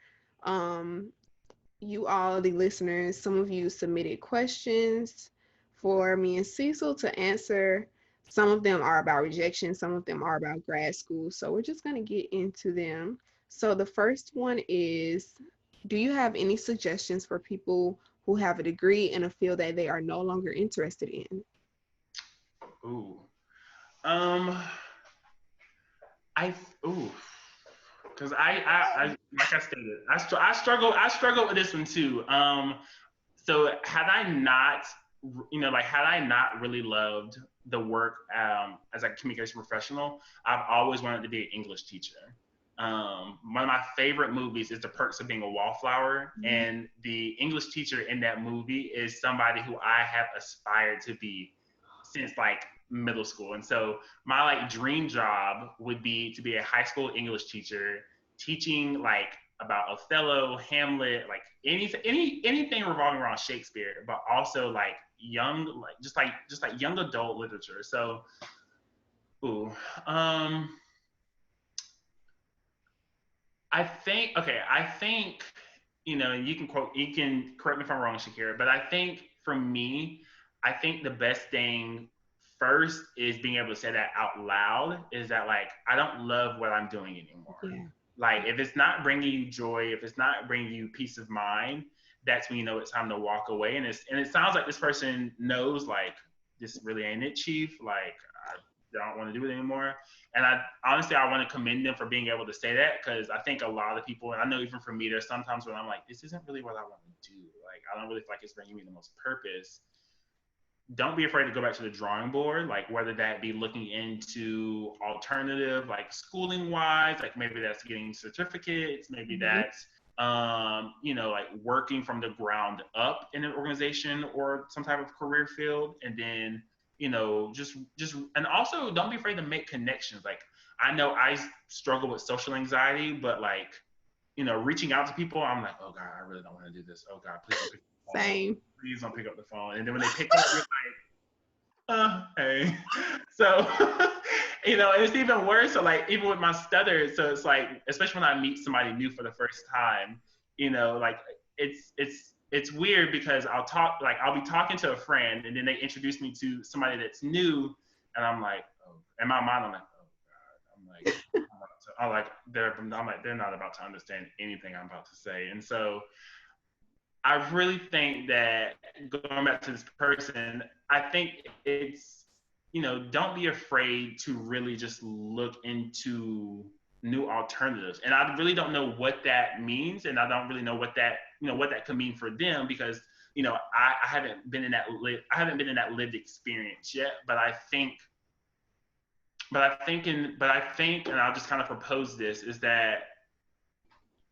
you all, the listeners, some of you submitted questions for me and Cecil to answer. Some of them are about rejection, some of them are about grad school. So we're just going to get into them. So the first one is, do you have any suggestions for people who have a degree in a field that they are no longer interested in? Ooh. Because I like I stated, I struggle with this one too. So had I not like had I not really loved the work as a communication professional, I've always wanted to be an English teacher. One of my favorite movies is The Perks of Being a Wallflower, and the English teacher in that movie is somebody who I have aspired to be since like middle school. And so my like dream job would be to be a high school English teacher, teaching like about Othello, Hamlet, like anything revolving around Shakespeare, but also like young, like just like young adult literature. So, ooh, I think, you can correct me if I'm wrong, Shaakira, but I think for me, I think the best thing first is being able to say that out loud is that like, I don't love what I'm doing anymore. Yeah. Like if it's not bringing you joy, if it's not bringing you peace of mind, that's when you know it's time to walk away. And it sounds like this person knows like, this really ain't it, chief. Like I don't want to do it anymore. And I honestly, I want to commend them for being able to say that, because I think a lot of people, and I know even for me, there's sometimes when I'm like, this isn't really what I want to do. Like I don't really feel like it's bringing me the most purpose. Don't be afraid to go back to the drawing board, like whether that be looking into alternative, like schooling wise, like maybe that's getting certificates, maybe that's like working from the ground up in an organization or some type of career field. And then just and also don't be afraid to make connections. Like I know I struggle with social anxiety, but like reaching out to people, I'm like, oh god, I really don't want to do this. Oh god, please don't pick up the phone. Same. Please don't pick up the phone. And then when they pick up, you're like, hey. So and it's even worse. So like even with my stutter, so it's like, especially when I meet somebody new for the first time, like it's weird because I'll be talking to a friend and then they introduce me to somebody that's new, and I'm like, oh, in my mind I'm like, oh god, I'm like they're not about to understand anything I'm about to say. And so I really think that, going back to this person, I think it's, don't be afraid to really just look into new alternatives. And I really don't know what that means. And I don't really know what that could mean for them, because, I haven't been in that lived experience yet. But I think, and I'll just kind of propose this, is that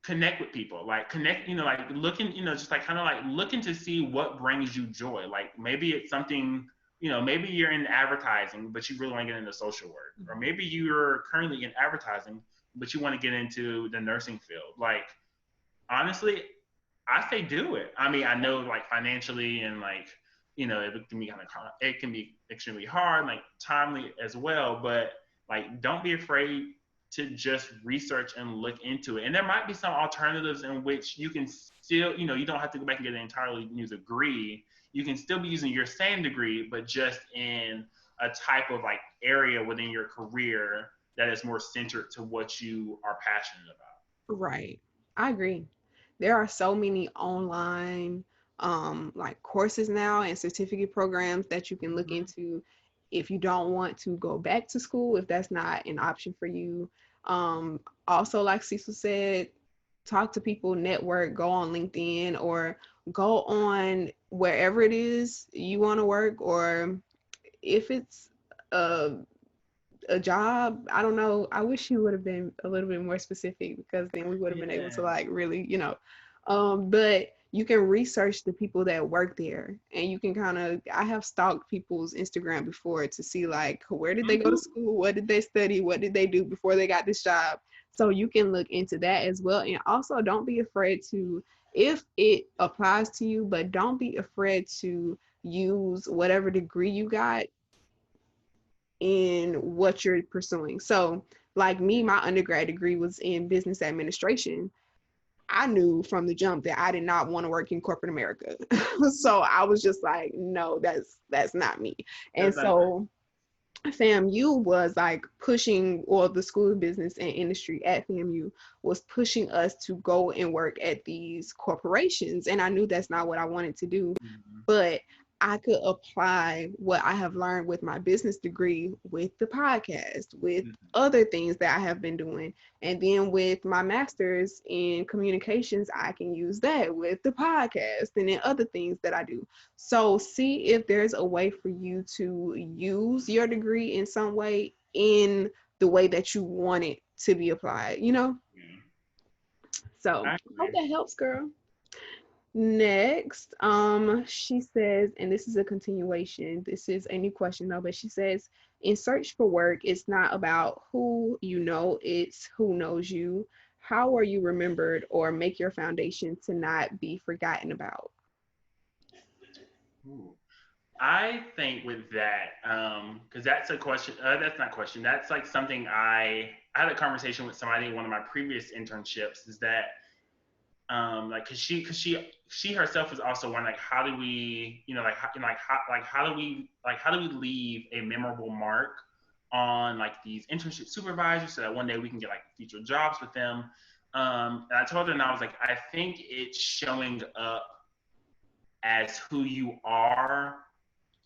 connect with people, like connect, like looking, just like kind of like looking to see what brings you joy. Like maybe it's something, maybe you're in advertising, but you really want to get into social work, or maybe you're currently in advertising, but you want to get into the nursing field. Like, honestly, I say do it. I mean, I know like financially and like, it can be extremely hard, like timely as well, but like, don't be afraid to just research and look into it. And there might be some alternatives in which you can still, you don't have to go back and get an entirely new degree. You can still be using your same degree, but just in a type of like area within your career that is more centered to what you are passionate about. Right. I agree. There are so many online like courses now and certificate programs that you can look into if you don't want to go back to school, if that's not an option for you. Also, like Cecil said, talk to people, network, go on LinkedIn, or go on wherever it is you want to work, or if it's a job, I don't know. I wish you would have been a little bit more specific, because then we would have been able to like really, but you can research the people that work there, and you can I have stalked people's Instagram before to see like, where did they go to school? What did they study? What did they do before they got this job? So you can look into that as well. And also don't be afraid to, if it applies to you, but don't be afraid to use whatever degree you got in what you're pursuing. So like me, my undergrad degree was in business administration. I knew from the jump that I did not want to work in corporate America. So I was just like, no, that's not me. And so FAMU was like pushing, or the School of Business and Industry at FAMU was pushing us to go and work at these corporations. And I knew that's not what I wanted to do. But I could apply what I have learned with my business degree with the podcast, with other things that I have been doing. And then with my master's in communications, I can use that with the podcast and then other things that I do. So see if there's a way for you to use your degree in some way in the way that you want it to be applied, you know? Yeah. So I I hope agree. that helps, girl. Next, she says, and this is a continuation. This is a new question though, but she says, in search for work, it's not about who you know, it's who knows you. How are you remembered or make your foundation to not be forgotten about? Ooh. I think with that, because that's a question. That's not a question. That's like something I had a conversation with somebody in one of my previous internships. Is that like because she herself is also one like how do we how do we leave a memorable mark on like these internship supervisors so that one day we can get like future jobs with them. And I told her and I was like I think it's showing up as who you are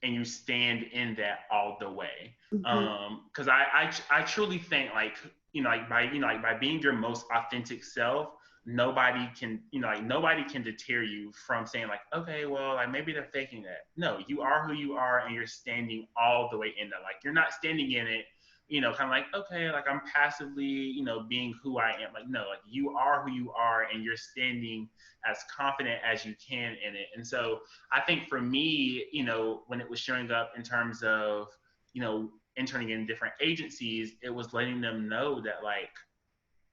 and you stand in that all the way. Mhm. Because I truly think like like by being your most authentic self, nobody can like nobody can deter you from saying like okay well like maybe they're faking that. No, you are who you are and you're standing all the way in that. Like you're not standing in it. Kind of like okay, like I'm passively, being who I am. Like no, like you are who you are, and you're standing as confident as you can in it. And so, I think for me, when it was showing up in terms of, interning in different agencies, it was letting them know that like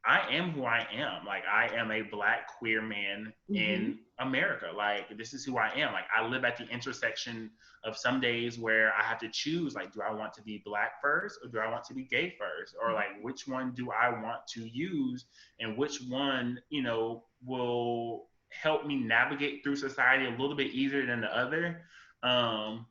I am who I am. Like I am a black queer man Mhm. in America. Like this is who I am. Like I live at the intersection of some days where I have to choose like do I want to be black first or do I want to be gay first? Or like which one do I want to use and which one, will help me navigate through society a little bit easier than the other. Um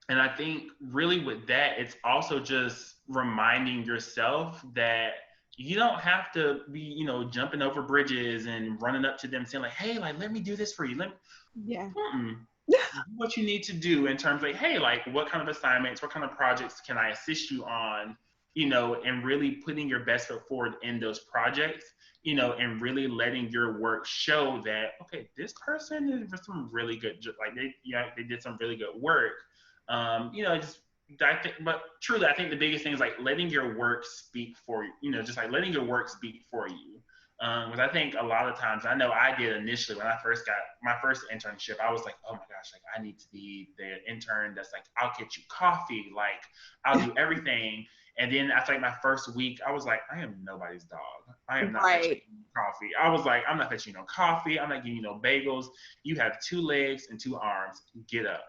and I think really with that, it's also just reminding yourself that you don't have to be, jumping over bridges and running up to them saying like, "Hey, like, let me do this for you." Yeah. Mm-mm. Do what you need to do in terms of like, hey, like, what kind of assignments, what kind of projects can I assist you on, and really putting your best foot forward in those projects, and really letting your work show that okay, this person is some really good, like they did some really good work. Just I think, but truly, I think the biggest thing is like letting your work speak for you. Just like letting your work speak for you. Because I think a lot of times, I know I did initially when I first got my first internship, I was like, oh my gosh, like I need to be the intern that's like, I'll get you coffee, like I'll do everything. And then after like my first week, I was like, I am nobody's dog. I am not fetching Right. coffee. I was like, I'm not fetching you no coffee. I'm not giving you no bagels. You have two legs and two arms. Get up.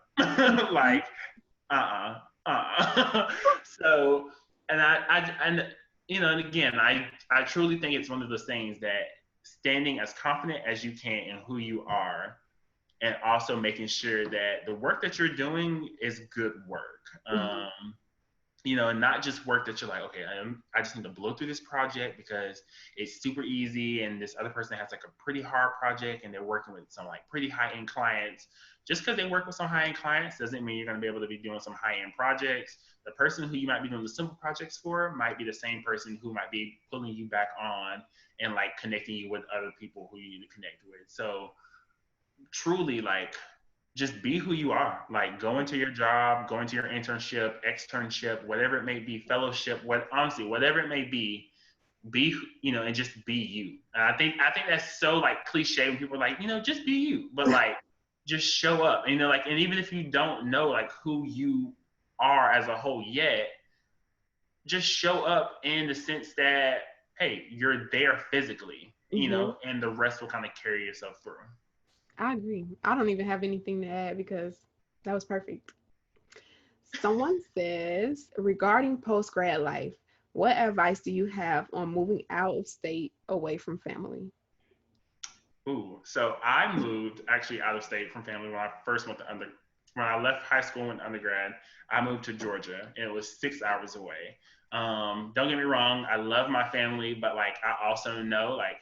Like uh-uh. So, and and again, I truly think it's one of those things that standing as confident as you can in who you are, and also making sure that the work that you're doing is good work. Mhm. And not just work that you're like, okay, I just need to blow through this project because it's super easy, and this other person has like a pretty hard project, and they're working with some like pretty high end clients. Just because they work with some high end clients doesn't mean you're going to be able to be doing some high end projects. The person who you might be doing the simple projects for might be the same person who might be pulling you back on and like connecting you with other people who you need to connect with. So truly, like, just be who you are. Like, go into your job, go into your internship, externship, whatever it may be, fellowship, what honestly, whatever it may be, and just be you. And I think that's so like cliche when people are like, just be you, but like, just show up. Like, and even if you don't know like who you are as a whole yet, just show up in the sense that hey, you're there physically, Mhm. and the rest will kind of carry yourself through. I agree. I don't even have anything to add because that was perfect. Someone says, regarding post grad life, what advice do you have on moving out of state away from family? Ooh, so I moved actually out of state from family when I left high school and undergrad. I moved to Georgia, and it was 6 hours away. Don't get me wrong, I love my family, but like I also know like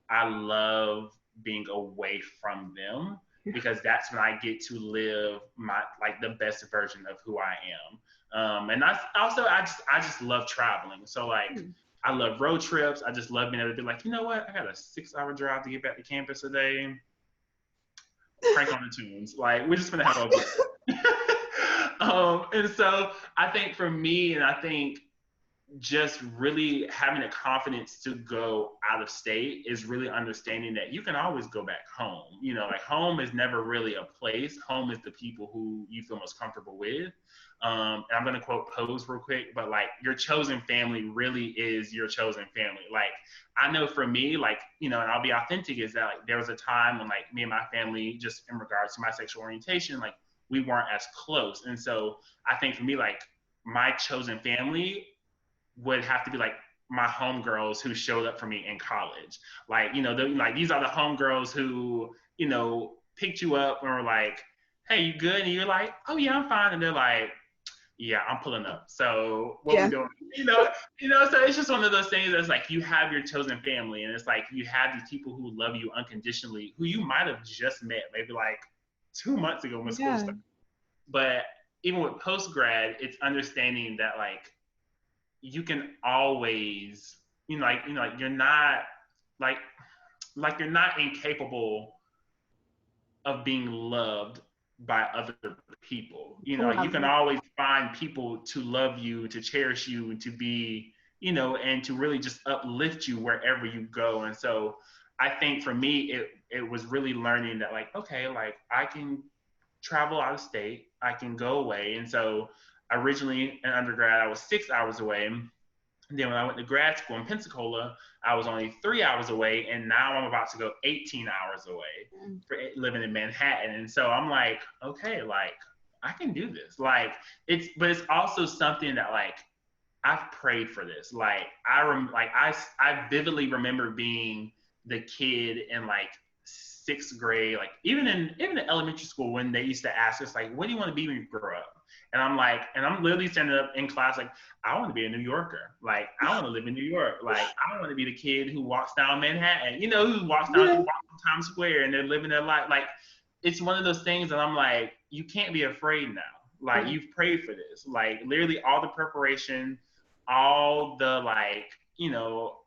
I love being away from them. because that's when I get to live my like the best version of who I am. And I just love traveling. So like I love road trips. I just love being able to be like, you know what? I got a 6 hour drive to get back to campus today. Crank on the tunes. Like we're just gonna have a blast. And so I think for me, and I think just really having the confidence to go out of state is really understanding that you can always go back home. You know, like home is never really a place. Home is the people who you feel most comfortable with. And I'm going to quote Pose real quick, but like your chosen family really is your chosen family. Like I know for me, like, you know, and I'll be authentic is that like there was a time when like me and my family, just in regards to my sexual orientation, like we weren't as close. And so I think for me, like my chosen family would have to be like my homegirls who showed up for me in college. Like, you know, like these are the homegirls who, you know, picked you up and were like, hey, you good? And you're like, oh yeah, I'm fine. And they're like, yeah, I'm pulling up. So what we Yeah. doing? So it's just one of those things that's like you have your chosen family, and it's like you have these people who love you unconditionally, who you might have just met maybe like 2 months ago when school Yeah. started. But even with post grad, it's understanding that like you can always, like you're not like you're not incapable of being loved by other people. You know, Oh, like I you can love always find people to love you, to cherish you, and to be, and to really just uplift you wherever you go. And so I think for me, it was really learning that like, okay, like I can travel out of state, I can go away. And so originally in undergrad, I was 6 hours away. And then when I went to grad school in Pensacola, I was only 3 hours away, and now I'm about to go 18 hours away it. for living in Manhattan. And so I'm like, okay, like I can do this. Like but it's also something that like I've prayed for this. Like I vividly remember being the kid in like sixth grade, like even in elementary school when they used to ask us like, what do you want to be when you grow up? And I'm like, and I'm literally standing up in class like, I want to be a New Yorker. Like, I want to live in New York. Like, I want to be the kid who walks down Manhattan, who walks down Yeah. Times Square and they're living their life. Like, it's one of those things that I'm like, you can't be afraid now. Like, Right. you've prayed for this. Like, literally all the preparation, all the like,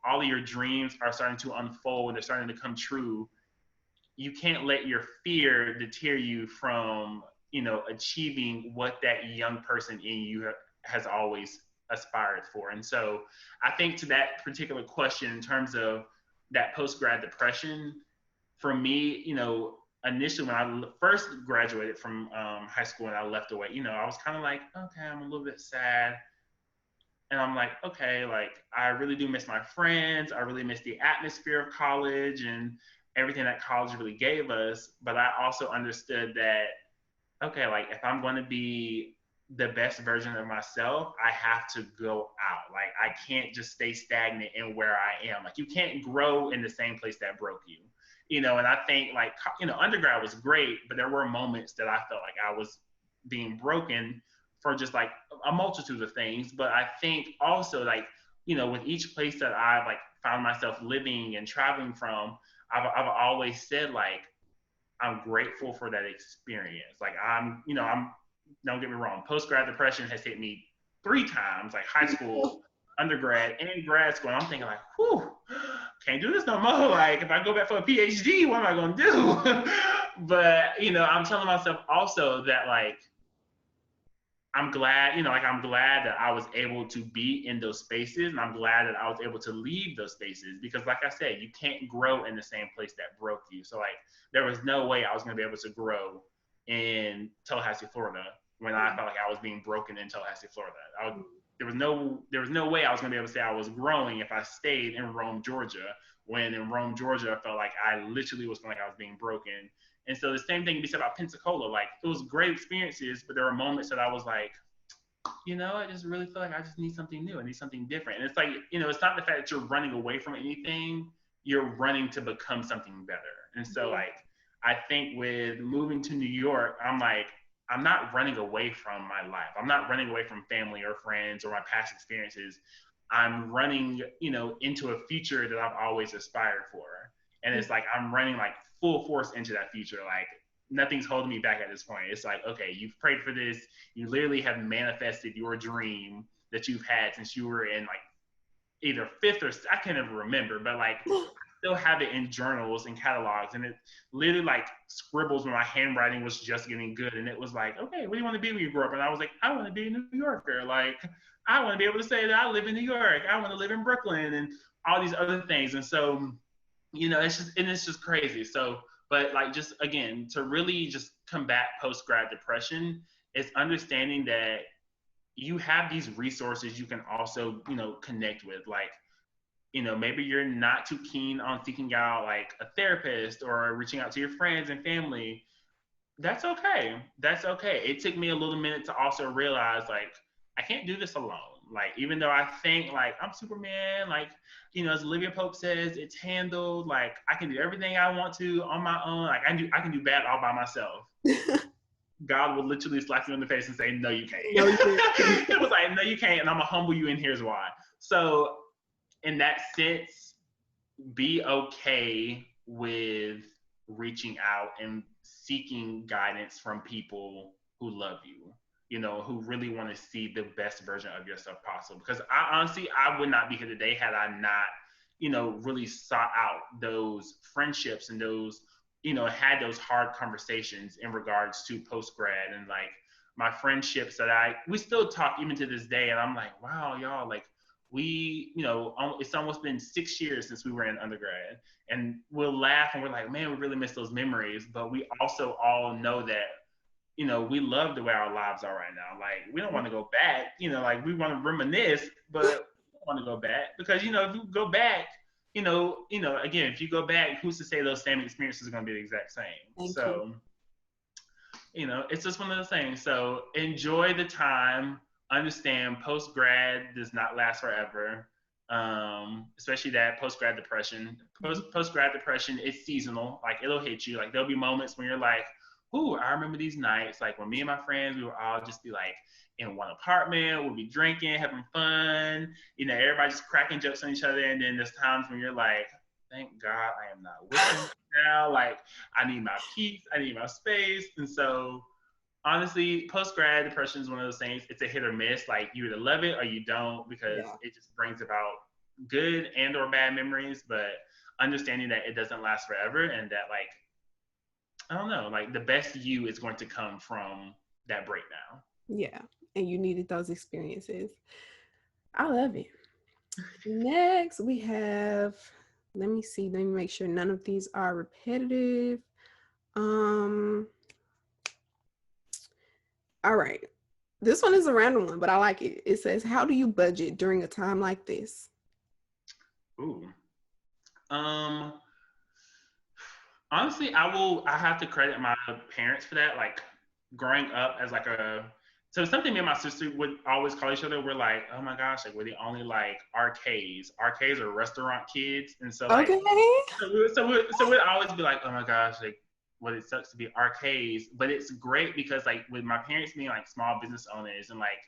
all of your dreams are starting to unfold and they're starting to come true. You can't let your fear deter you from achieving what that young person in you has always aspired for. And so I think to that particular question in terms of that post-grad depression, for me, initially when I first graduated from high school and I left away, I was kind of like, okay, I'm a little bit sad. And I'm like, okay, like I really do miss my friends. I really miss the atmosphere of college and everything that college really gave us. But I also understood that, okay, like if I'm going to be the best version of myself, I have to go out. Like I can't just stay stagnant in where I am. Like you can't grow in the same place that broke you. And I think like, undergrad was great, but there were moments that I felt like I was being broken for just like a multitude of things. But I think also like, with each place that I've like found myself living and traveling from, I've always said like, I'm grateful for that experience. Like I'm don't get me wrong, post grad depression has hit me 3 times, like high school, undergrad, and grad school. And I'm thinking like, whew, can't do this no more. Like if I go back for a PhD, what am I gonna do? But I'm telling myself also that like I'm glad, I'm glad that I was able to be in those spaces and I'm glad that I was able to leave those spaces because like I said, you can't grow in the same place that broke you. So like there was no way I was going to be able to grow in Tallahassee, Florida when I felt like I was being broken in Tallahassee, Florida. There was no way I was going to be able to say I was growing if I stayed in Rome, Georgia, when in Rome, Georgia, I felt like I literally was feeling like I was being broken. And so the same thing can be said about Pensacola. Like it was great experiences, but there were moments that I was like, I just really feel like I just need something new. I need something different. And it's like, it's not the fact that you're running away from anything, you're running to become something better. And so like I think with moving to New York, I'm like, I'm not running away from my life. I'm not running away from family or friends or my past experiences. I'm running, into a future that I've always aspired for. And it's like I'm running like full force into that future. Like nothing's holding me back at this point. It's like, okay, you've prayed for this. You literally have manifested your dream that you've had since you were in like either fifth or I can't even remember, but like still have it in journals and catalogs, and it literally like scribbles when my handwriting was just getting good, and it was like, okay, what do you want to be when you grow up? And I was like, I want to be a New Yorker. Like, I want to be able to say that I live in New York. I want to live in Brooklyn, and all these other things. And so, it's just crazy. So, but like, just again, to really just combat post-grad depression is understanding that you have these resources you can also, connect with. Like, maybe you're not too keen on seeking out like a therapist or reaching out to your friends and family. That's okay. That's okay. It took me a little minute to also realize like I can't do this alone. Like, even though I think like I'm Superman, like, as Olivia Pope says, it's handled. Like, I can do everything I want to on my own. Like, I can do bad all by myself. God will literally slap you in the face and say, no, you can't. No, you can't. It was like, no, you can't. And I'm going to humble you, and here's why. So in that sense, be okay with reaching out and seeking guidance from people who love you, who really want to see the best version of yourself possible. Because I would not be here today had I not, really sought out those friendships and those, had those hard conversations in regards to post-grad. And like my friendships that we still talk even to this day. And I'm like, wow, y'all, like, it's almost been 6 years since we were in undergrad, and we'll laugh and we're like, man, we really miss those memories. But we also all know that, we love the way our lives are right now. Like, we don't want to go back, like we want to reminisce, but we don't want to go back because, if you go back, again, if you go back, who's to say those same experiences are going to be the exact same? Thank you. It's just one of those things. So enjoy the time. Understand post-grad does not last forever, especially that post-grad depression. Post-grad depression is seasonal. Like, it'll hit you. Like, there'll be moments when you're like, ooh, I remember these nights. Like, when me and my friends, we would all just be like in one apartment. We'll be drinking, having fun. Everybody just cracking jokes on each other. And then there's times when you're like, thank God I am not with them now. Like, I need my peace. I need my space. And so, honestly, post-grad depression is one of those things. It's a hit or miss. Like, you either love it or you don't, because it just brings about good and or bad memories. But understanding that it doesn't last forever, and that, like, I don't know, like, the best you is going to come from that breakdown. Yeah, and you needed those experiences. I love it. Next, we have, let me make sure none of these are repetitive. All right. This one is a random one, but I like it. It says, how do you budget during a time like this? Ooh. Honestly, I have to credit my parents for that. Like, growing up as like so something me and my sister would always call each other. We're like, oh my gosh, like, we're the only like arcades. Arcades are restaurant kids. And so like, so we'd always be like, oh my gosh, like, what it sucks to be arcades. But it's great because like with my parents being like small business owners and like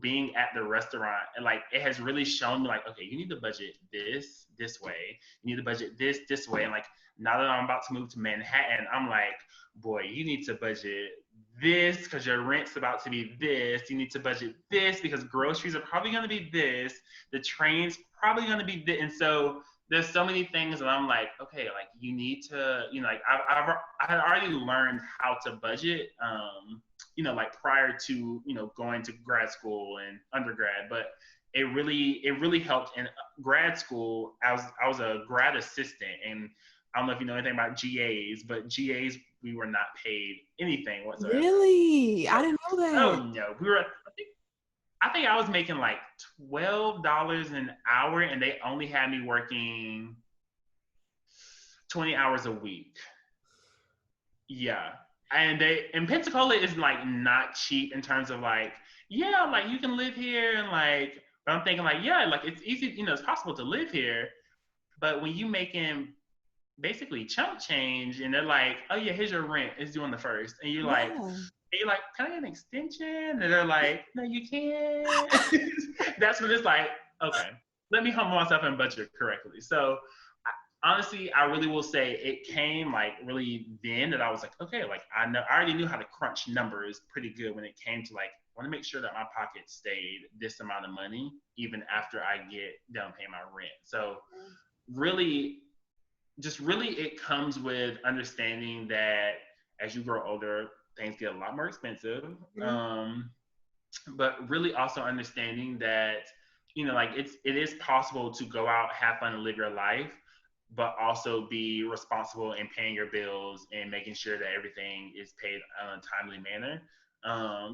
being at the restaurant, and like it has really shown me like, okay, you need to budget this way, you need to budget this way. And like, now that I'm about to move to Manhattan, I'm like, boy, you need to budget this because your rent's about to be this. You need to budget this because groceries are probably going to be this. The train's probably going to be this. And so there's so many things that I'm like, okay, like, you need to, like, I had already learned how to budget, like prior to, going to grad school and undergrad. But it really helped in grad school. I was a grad assistant, and I don't know if you know anything about GAs, but GAs, we were not paid anything whatsoever. Really? I didn't know that. Oh no, I think I was making like $12 an hour, and they only had me working 20 hours a week. Yeah. And Pensacola is like not cheap in terms of like, yeah, like you can live here, and like, but I'm thinking like, yeah, like it's easy, it's possible to live here. But when you making basically chump change, and they're like, oh yeah, here's your rent, it's due on the 1st. And you're like, can I get an extension? And they're like, no, you can't. That's when it's like, okay, let me humble myself and budget correctly. So honestly, I really will say it came like really then that I was like, okay, like I already knew how to crunch numbers pretty good when it came to like, I want to make sure that my pocket stayed this amount of money even after I get done paying my rent. So really, just really, it comes with understanding that as you grow older, things get a lot more expensive. Mhm. But really also understanding that like it is possible to go out, have fun, and live your life, but also be responsible in paying your bills and making sure that everything is paid in a timely manner.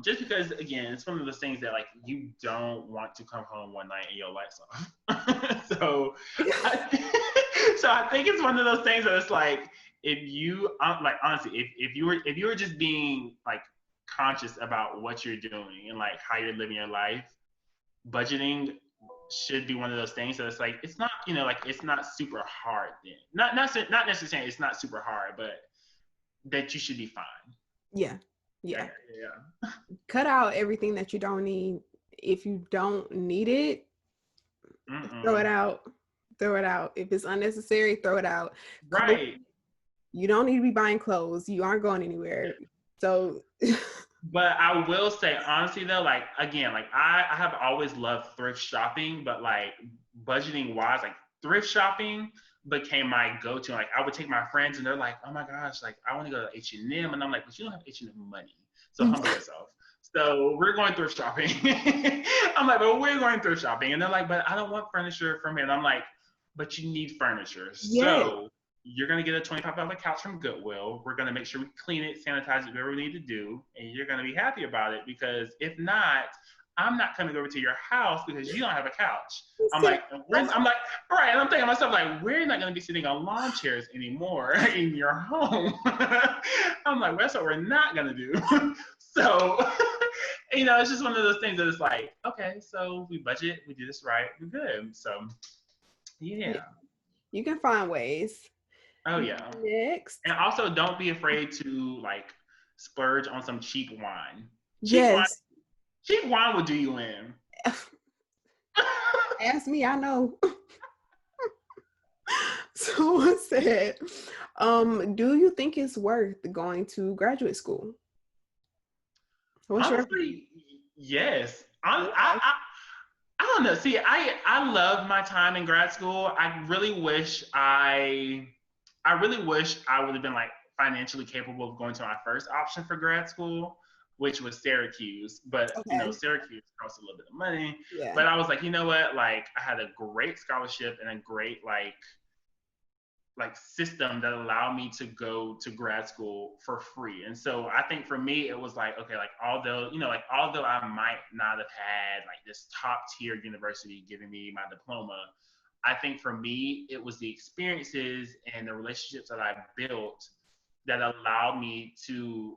Just because again, it's one of those things that like you don't want to come home one night and your lights off. So I think it's one of those things that it's like, if you like honestly, if you were just being like conscious about what you're doing and like how you're living your life, budgeting should be one of those things that it's like, it's not, like it's not super hard then. Not necessarily it's not super hard, but that you should be fine. Yeah. Yeah. Yeah. Cut out everything that you don't need. If you don't need it, throw it Mm-mm. out. Throw it out. If it's unnecessary, throw it out. Clothes, Right. you don't need to be buying clothes. You aren't going anywhere. So But I will say honestly though, like again, like I have always loved thrift shopping, but like budgeting wise, like thrift shopping became my go-to. Like I would take my friends and they're like, oh my gosh, like I want to go to H&M, and I'm like, but you don't have H&M money, so humble yourself. So we're going thrift shopping. I'm like, but we're going thrift shopping, and they're like, but I don't want furniture from here, and I'm like, but you need furniture, yes. so you're going to get a $25 couch from Goodwill. We're going to make sure we clean it, sanitize it, whatever we need to do. And you're going to be happy about it, because if not, I'm not coming over to your house because you don't have a couch. I'm like, I'm like, right. And I'm thinking to myself, like, we're not going to be sitting on lawn chairs anymore in your home. I'm like, well, that's what we're not going to do. So, it's just one of those things that it's like, okay, so we budget, we do this right, we're good. So, Yeah. yeah. You can find ways. Oh, yeah. Next. And also, don't be afraid to like splurge on some cheap wine. Cheap wine, Yes. cheap wine will do you in. Ask me, I know. Someone said, do you think it's worth going to graduate school? What's your opinion? Honestly, yes. I don't know. See, I love my time in grad school. I really wish I would have been like financially capable of going to my first option for grad school, which was Syracuse. But Okay. Syracuse costs a little bit of money. Yeah. But I was like, you know what? Like, I had a great scholarship and a great like system that allowed me to go to grad school for free. And so I think for me it was like, okay, like although I might not have had like this top tier university giving me my diploma, I think for me it was the experiences and the relationships that I built that allowed me to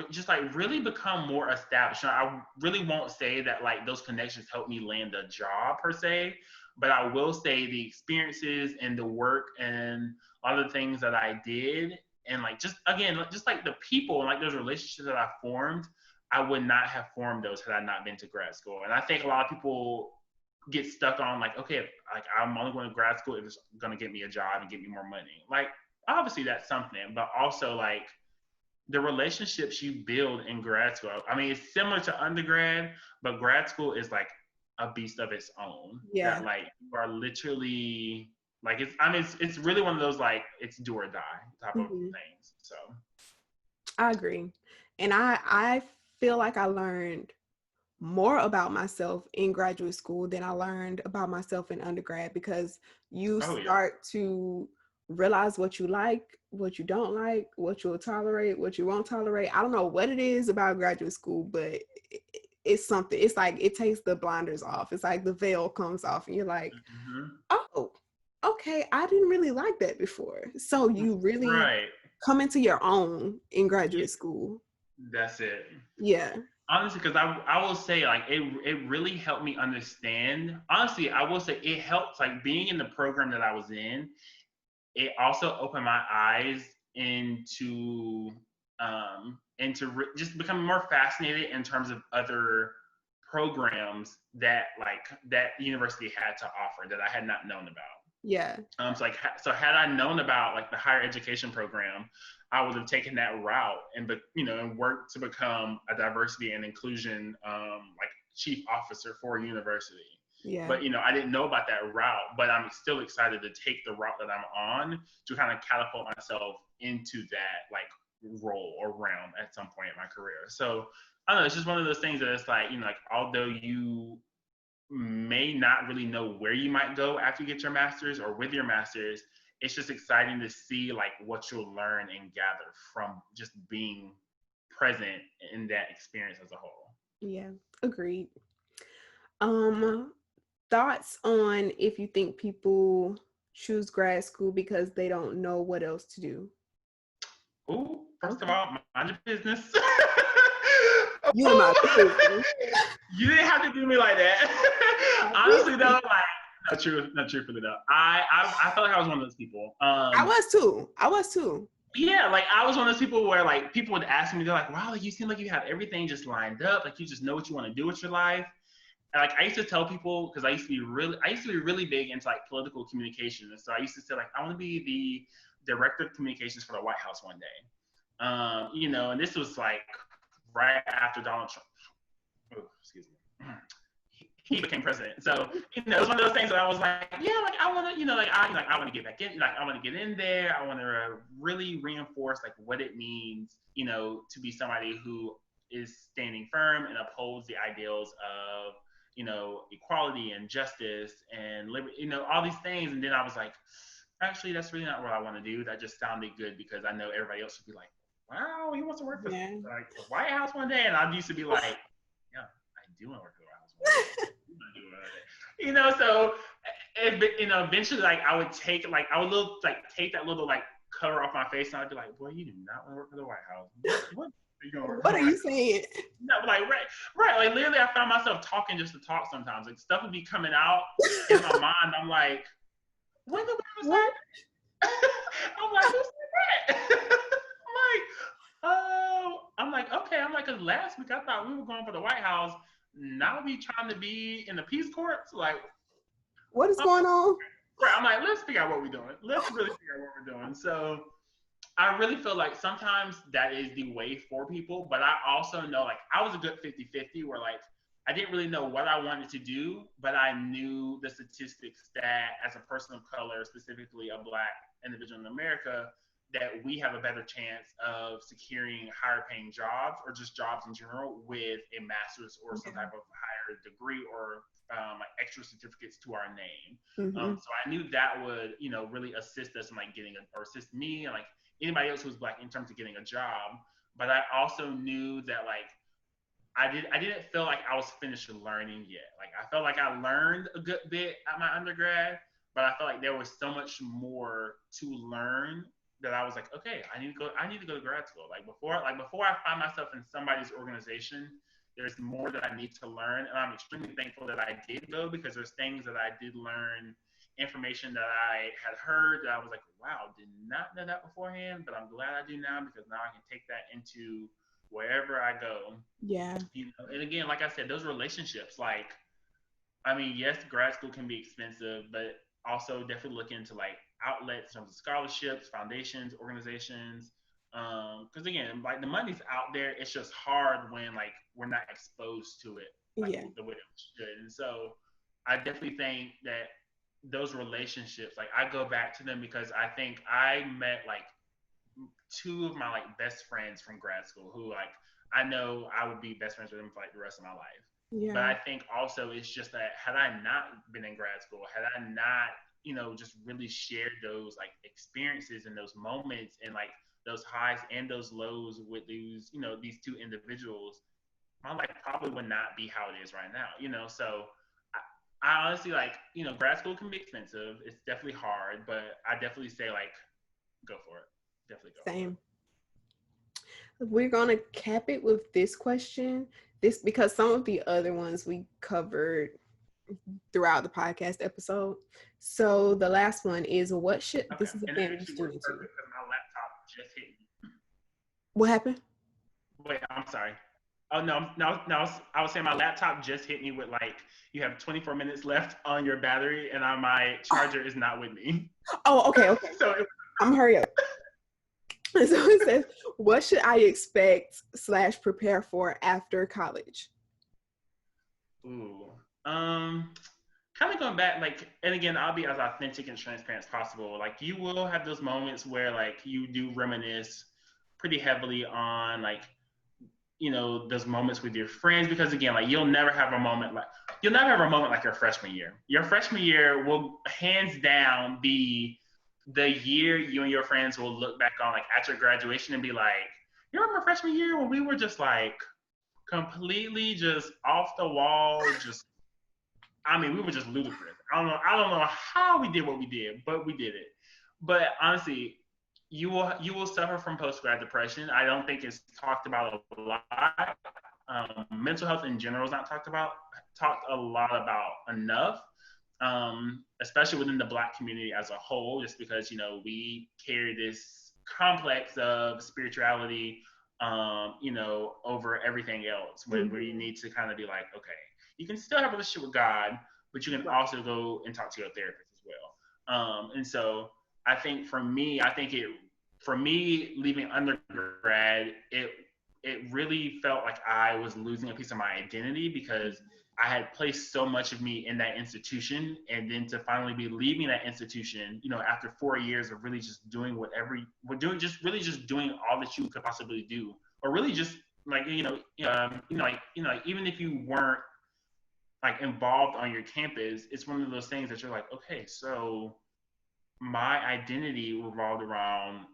just like really become more established. I really won't say that like those connections helped me land a job per se, but I will say the experiences and the work and a lot of the things that I did, and like just again, just like the people and like those relationships that I formed, I would not have formed those had I not been to grad school. And I think a lot of people get stuck on like, okay, like I'm only going to grad school if it's going to get me a job and get me more money. Like obviously that's something, but also like the relationships you build in grad school. I mean, it's similar to undergrad, but grad school is like a beast of its own. Yeah. That like you are literally like it's really one of those like it's do or die type of Mhm. things. So I agree. And I feel like I learned more about myself in graduate school than I learned about myself in undergrad, because you oh yeah. start to realize what you like, what you don't like, what you'll tolerate, what you won't tolerate. I don't know what it is about graduate school, but it's something. It's like it takes the blinders off. It's like the veil comes off and you're like, Mm-hmm. oh, okay, I didn't really like that before. So you really Right. come into your own in Yeah, graduate school. that's it. Yeah. Honestly, because I will say like it really helped me understand. Honestly, I will say it helped like being in the program that I was in. It also opened my eyes just becoming more fascinated in terms of other programs that like that university had to offer that I had not known about. Yeah. So had I known about like the higher education program, I would have taken that route and and worked to become a diversity and inclusion like chief officer for a university. Yeah. But I didn't know about that route, but I'm still excited to take the route that I'm on to kind of catapult myself into that like role or realm at some point in my career. So I don't know, it's just one of those things that it's like, like although you may not really know where you might go after you get your master's or with your master's, it's just exciting to see like what you'll learn and gather from just being present in that experience as a whole. Yeah. Agreed. Um, Thoughts on if you think people choose grad school because they don't know what else to do? Ooh, first of Okay. all, mind your business. You in my business. You didn't have to do me like that. My Honestly, though, business. like not true for the though. I felt like I was one of those people. I was too. I was too. Yeah, like I was one of those people where like people would ask me, they're like, "Wow, like you seem like you have everything just lined up. Like you just know what you want to do with your life." And like I used to tell people because I used to be really big into like political communication, and so I used to say like I want to be the director of communications for the White House one day. And this was like right after Donald Trump. Oh, excuse me. He became president. So, it was one of those things that I was like, yeah, like I want to, I want to get back in, like I want to get in there. I want to really reinforce like what it means, to be somebody who is standing firm and upholds the ideals of, equality and justice and liberty, all these things. And then I was like, actually, that's really not what I want to do. That just sounded good because I know everybody else would be like, wow, he wants to work for Yeah. like the White House one day. And I used to be like, yeah, I do want to work for the White House one day. So eventually, like I would take take that little like cover off my face, and I'd be like, boy, you do not want to work for the White House. What are you gonna work for What the are White you House? saying? No, like right. Like literally, I found myself talking just to talk sometimes. Like stuff would be coming out in my mind. I'm like, when did we ever say What? that? I'm like, who said that? I'm like, oh, I'm like, okay. I'm like, cause last week I thought we were going for the White House. Now we trying to be in the Peace Corps. Like, What is going on? right. I'm like, let's figure out what we're doing. Let's really figure out what we're doing. So I really feel like sometimes that is the way for people, but I also know like I was a good 50-50 where like I didn't really know what I wanted to do, but I knew the statistics that as a person of color, specifically a Black individual in America, that we have a better chance of securing higher paying jobs or just jobs in general with a master's or some type of higher degree or like extra certificates to our name. Mm-hmm. So I knew that would, really assist us in like or assist me and like anybody else who's Black in terms of getting a job. But I also knew that like I didn't feel like I was finished learning yet. Like I felt like I learned a good bit at my undergrad, but I felt like there was so much more to learn that I was like, okay, I need to go to grad school. Like before I find myself in somebody's organization, there's more that I need to learn. And I'm extremely thankful that I did go because there's things that I did learn, information that I had heard that I was like, wow, did not know that beforehand, but I'm glad I do now because now I can take that into wherever I go. Yeah. And again, like I said, those relationships, like, I mean, yes, grad school can be expensive, but also definitely look into like outlets in terms of scholarships, foundations, organizations. Because again, like the money's out there. It's just hard when like we're not exposed to it like Yeah. the way it should. And so I definitely think that those relationships, like I go back to them because I think I met like two of my like best friends from grad school who like I know I would be best friends with them for like the rest of my life. But Yeah. I think also it's just that had I not been in grad school, had I not, just really shared those like experiences and those moments and like those highs and those lows with these two individuals, my life probably would not be how it is right now, So I honestly like, grad school can be expensive. It's definitely hard, but I definitely say like, go for it. Definitely go for it. Same. We're gonna cap it with this question. This because some of the other ones we covered throughout the podcast episode. So the last one is what should Okay, this is and that again actually works student too. perfect because my laptop just hit me. What happened? Wait, I'm sorry. Oh no! I was saying my laptop just hit me with like you have 24 minutes left on your battery, and my charger is not with me. Oh, okay. So I'm hurry up. So it says, what should I expect / prepare for after college? ooh, kind of going back, like, and again, I'll be as authentic and transparent as possible. Like, you will have those moments where like you do reminisce pretty heavily on like those moments with your friends, because again, like you'll never have a moment like your freshman year. Your freshman year will hands down be the year you and your friends will look back on like at your graduation and be like, you remember freshman year when we were just like completely just off the wall, just I mean, we were just ludicrous. I don't know how we did what we did, but we did it. But honestly, you will suffer from post-grad depression. I don't think it's talked about a lot. Mental health in general is not talked a lot about enough, especially within the Black community as a whole, just because we carry this complex of spirituality, over everything else. Where you need to kind of be like, okay, you can still have a relationship with God, but you can also go and talk to your therapist as well. And so I think for me leaving undergrad, it really felt like I was losing a piece of my identity because I had placed so much of me in that institution, and then to finally be leaving that institution, after 4 years of really just doing just doing all that you could possibly do, or really just like even if you weren't like involved on your campus, it's one of those things that you're like, okay, so my identity revolved around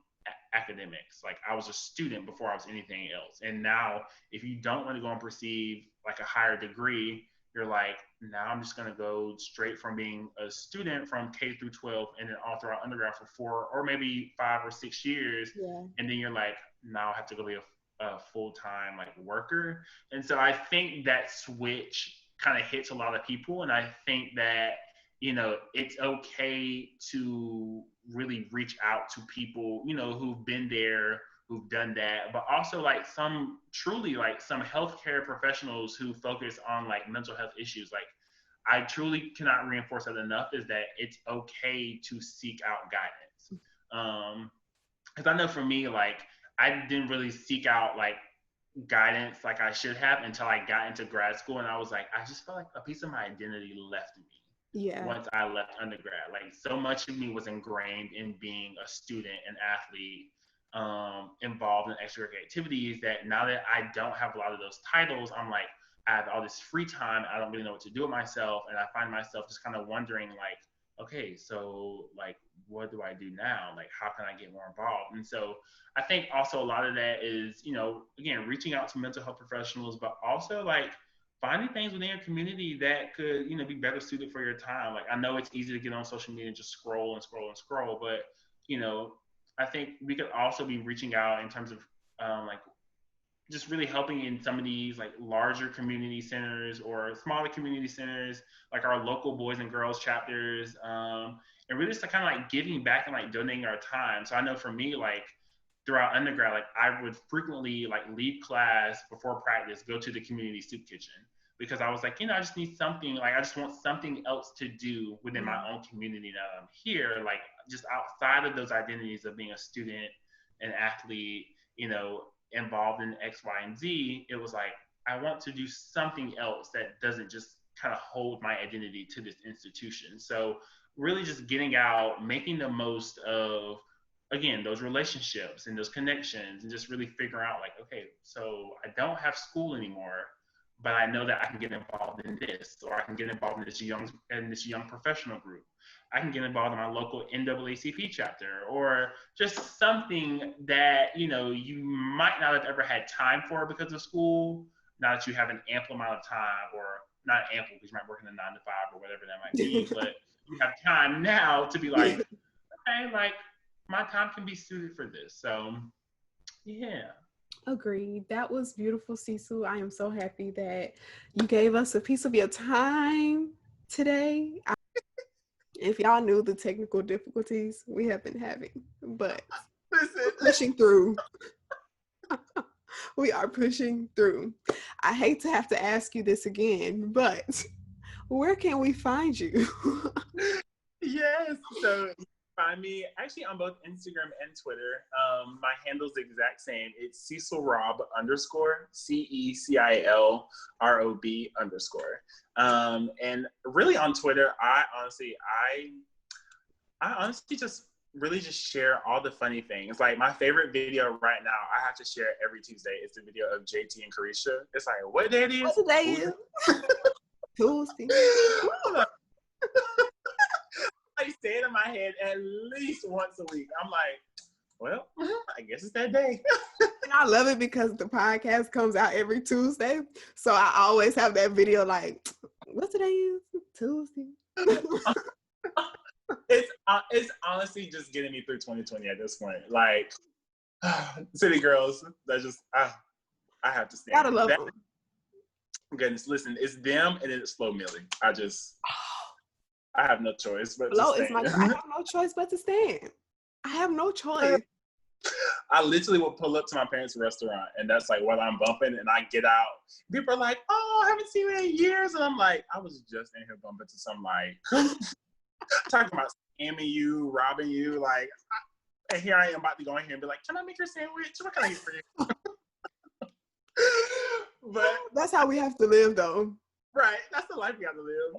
academics. Like I was a student before I was anything else. And now if you don't want to go and pursue like a higher degree, you're like, now I'm just going to go straight from being a student from K through 12 and then all throughout undergrad for 4 or maybe 5 or 6 years. Yeah. And then you're like, now I have to go be a full-time like worker. And so I think that switch kind of hits a lot of people. And I think that it's okay to really reach out to people, who've been there, who've done that, but also like some healthcare professionals who focus on like mental health issues. Like I truly cannot reinforce that enough, is that it's okay to seek out guidance. Because I know for me, like I didn't really seek out like guidance like I should have until I got into grad school, and I was like, I just felt like a piece of my identity left me. Yeah. Once I left undergrad, like so much of me was ingrained in being a student and athlete, involved in extracurricular activities, that now that I don't have a lot of those titles, I'm like, I have all this free time, I don't really know what to do with myself, and I find myself just kind of wondering like, okay, so like what do I do now? Like how can I get more involved? And so I think also a lot of that is, again, reaching out to mental health professionals, but also like finding things within your community that could, be better suited for your time. Like I know it's easy to get on social media and just scroll and scroll and scroll, but I think we could also be reaching out in terms of like just really helping in some of these like larger community centers or smaller community centers, like our local Boys and Girls chapters, and really just kind of like giving back and like donating our time. So I know for me, like throughout undergrad, like I would frequently like leave class before practice, go to the community soup kitchen, because I was like, I just need something, like I just want something else to do within my own community now that I'm here, like just outside of those identities of being a student, an athlete, involved in X, Y, and Z. It was like, I want to do something else that doesn't just kind of hold my identity to this institution. So really just getting out, making the most of, again, those relationships and those connections, and just really figure out like, okay, so I don't have school anymore, but I know that I can get involved in this, or I can get involved in this young professional group. I can get involved in my local NAACP chapter, or just something that you might not have ever had time for because of school. Now that you have an ample amount of time, or not ample because you might work in a 9 to 5 or whatever that might be, but you have time now to be like, okay, like my time can be suited for this. So yeah. Agreed. That was beautiful, Cecil. I am so happy that you gave us a piece of your time today. If y'all knew the technical difficulties we have been having, but Listen, pushing through. We are pushing through. I hate to have to ask you this again, but where can we find you? Yes. So you can find me actually on both Instagram and Twitter. My handle's the exact same. It's Cecil Rob underscore CECILROB underscore. And really on Twitter, I honestly just really just share all the funny things. Like my favorite video right now, I have to share every Tuesday. It's the video of JT and Carisha. It's like, what day it is? What today is? Tuesday. I say it in my head at least once a week. I'm like, well, I guess it's that day. And I love it because the podcast comes out every Tuesday. So I always have that video like, what today is? Tuesday. It's honestly just getting me through 2020 at this point. Like, city girls, that just, I have to stand. Gotta love them. Goodness, listen, it's them and it's Flo Millie. I have no choice but Flo to is stand. I have no choice but to stand. I have no choice. I literally will pull up to my parents' restaurant, and that's like while I'm bumping, and I get out. People are like, "Oh, I haven't seen you in years," and I'm like, "I was just in here bumping to some like talking about scamming you, robbing you, like." And here I am about to go in here and be like, "Can I make your sandwich? What can I get for you?" But that's how we have to live, though. Right, that's the life we got to live.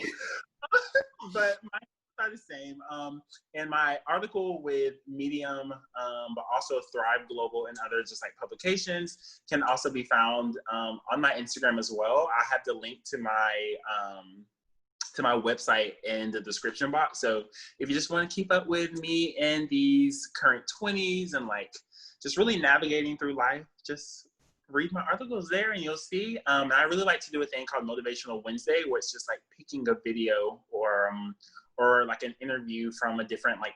But my are the same. And my article with Medium, but also Thrive Global and other just like publications can also be found on my Instagram as well. I have the link to my website in the description box. So if you just want to keep up with me in these current 20s and like just really navigating through life, just read my articles there and you'll see. I really like to do a thing called Motivational Wednesday, where it's just like picking a video or like an interview from a different like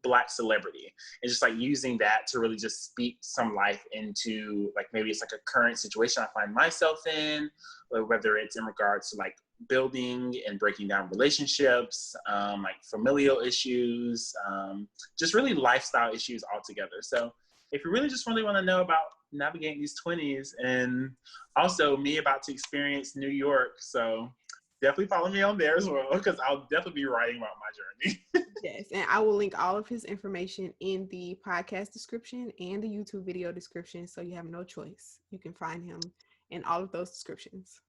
Black celebrity, and just like using that to really just speak some life into like maybe it's like a current situation I find myself in, or whether it's in regards to like building and breaking down relationships, like familial issues, just really lifestyle issues altogether. So if you really just really want to know about navigating these 20s, and also me about to experience New York, so definitely follow me on there as well, because I'll definitely be writing about my journey. Yes, and I will link all of his information in the podcast description and the YouTube video description, so you have no choice. You can find him in all of those descriptions.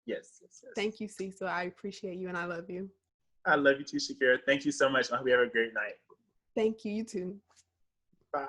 Yes. Thank you, Cecil. I appreciate you and I love you. I love you too, Shaakira. Thank you so much. I hope you have a great night. Thank you. You too. Bye.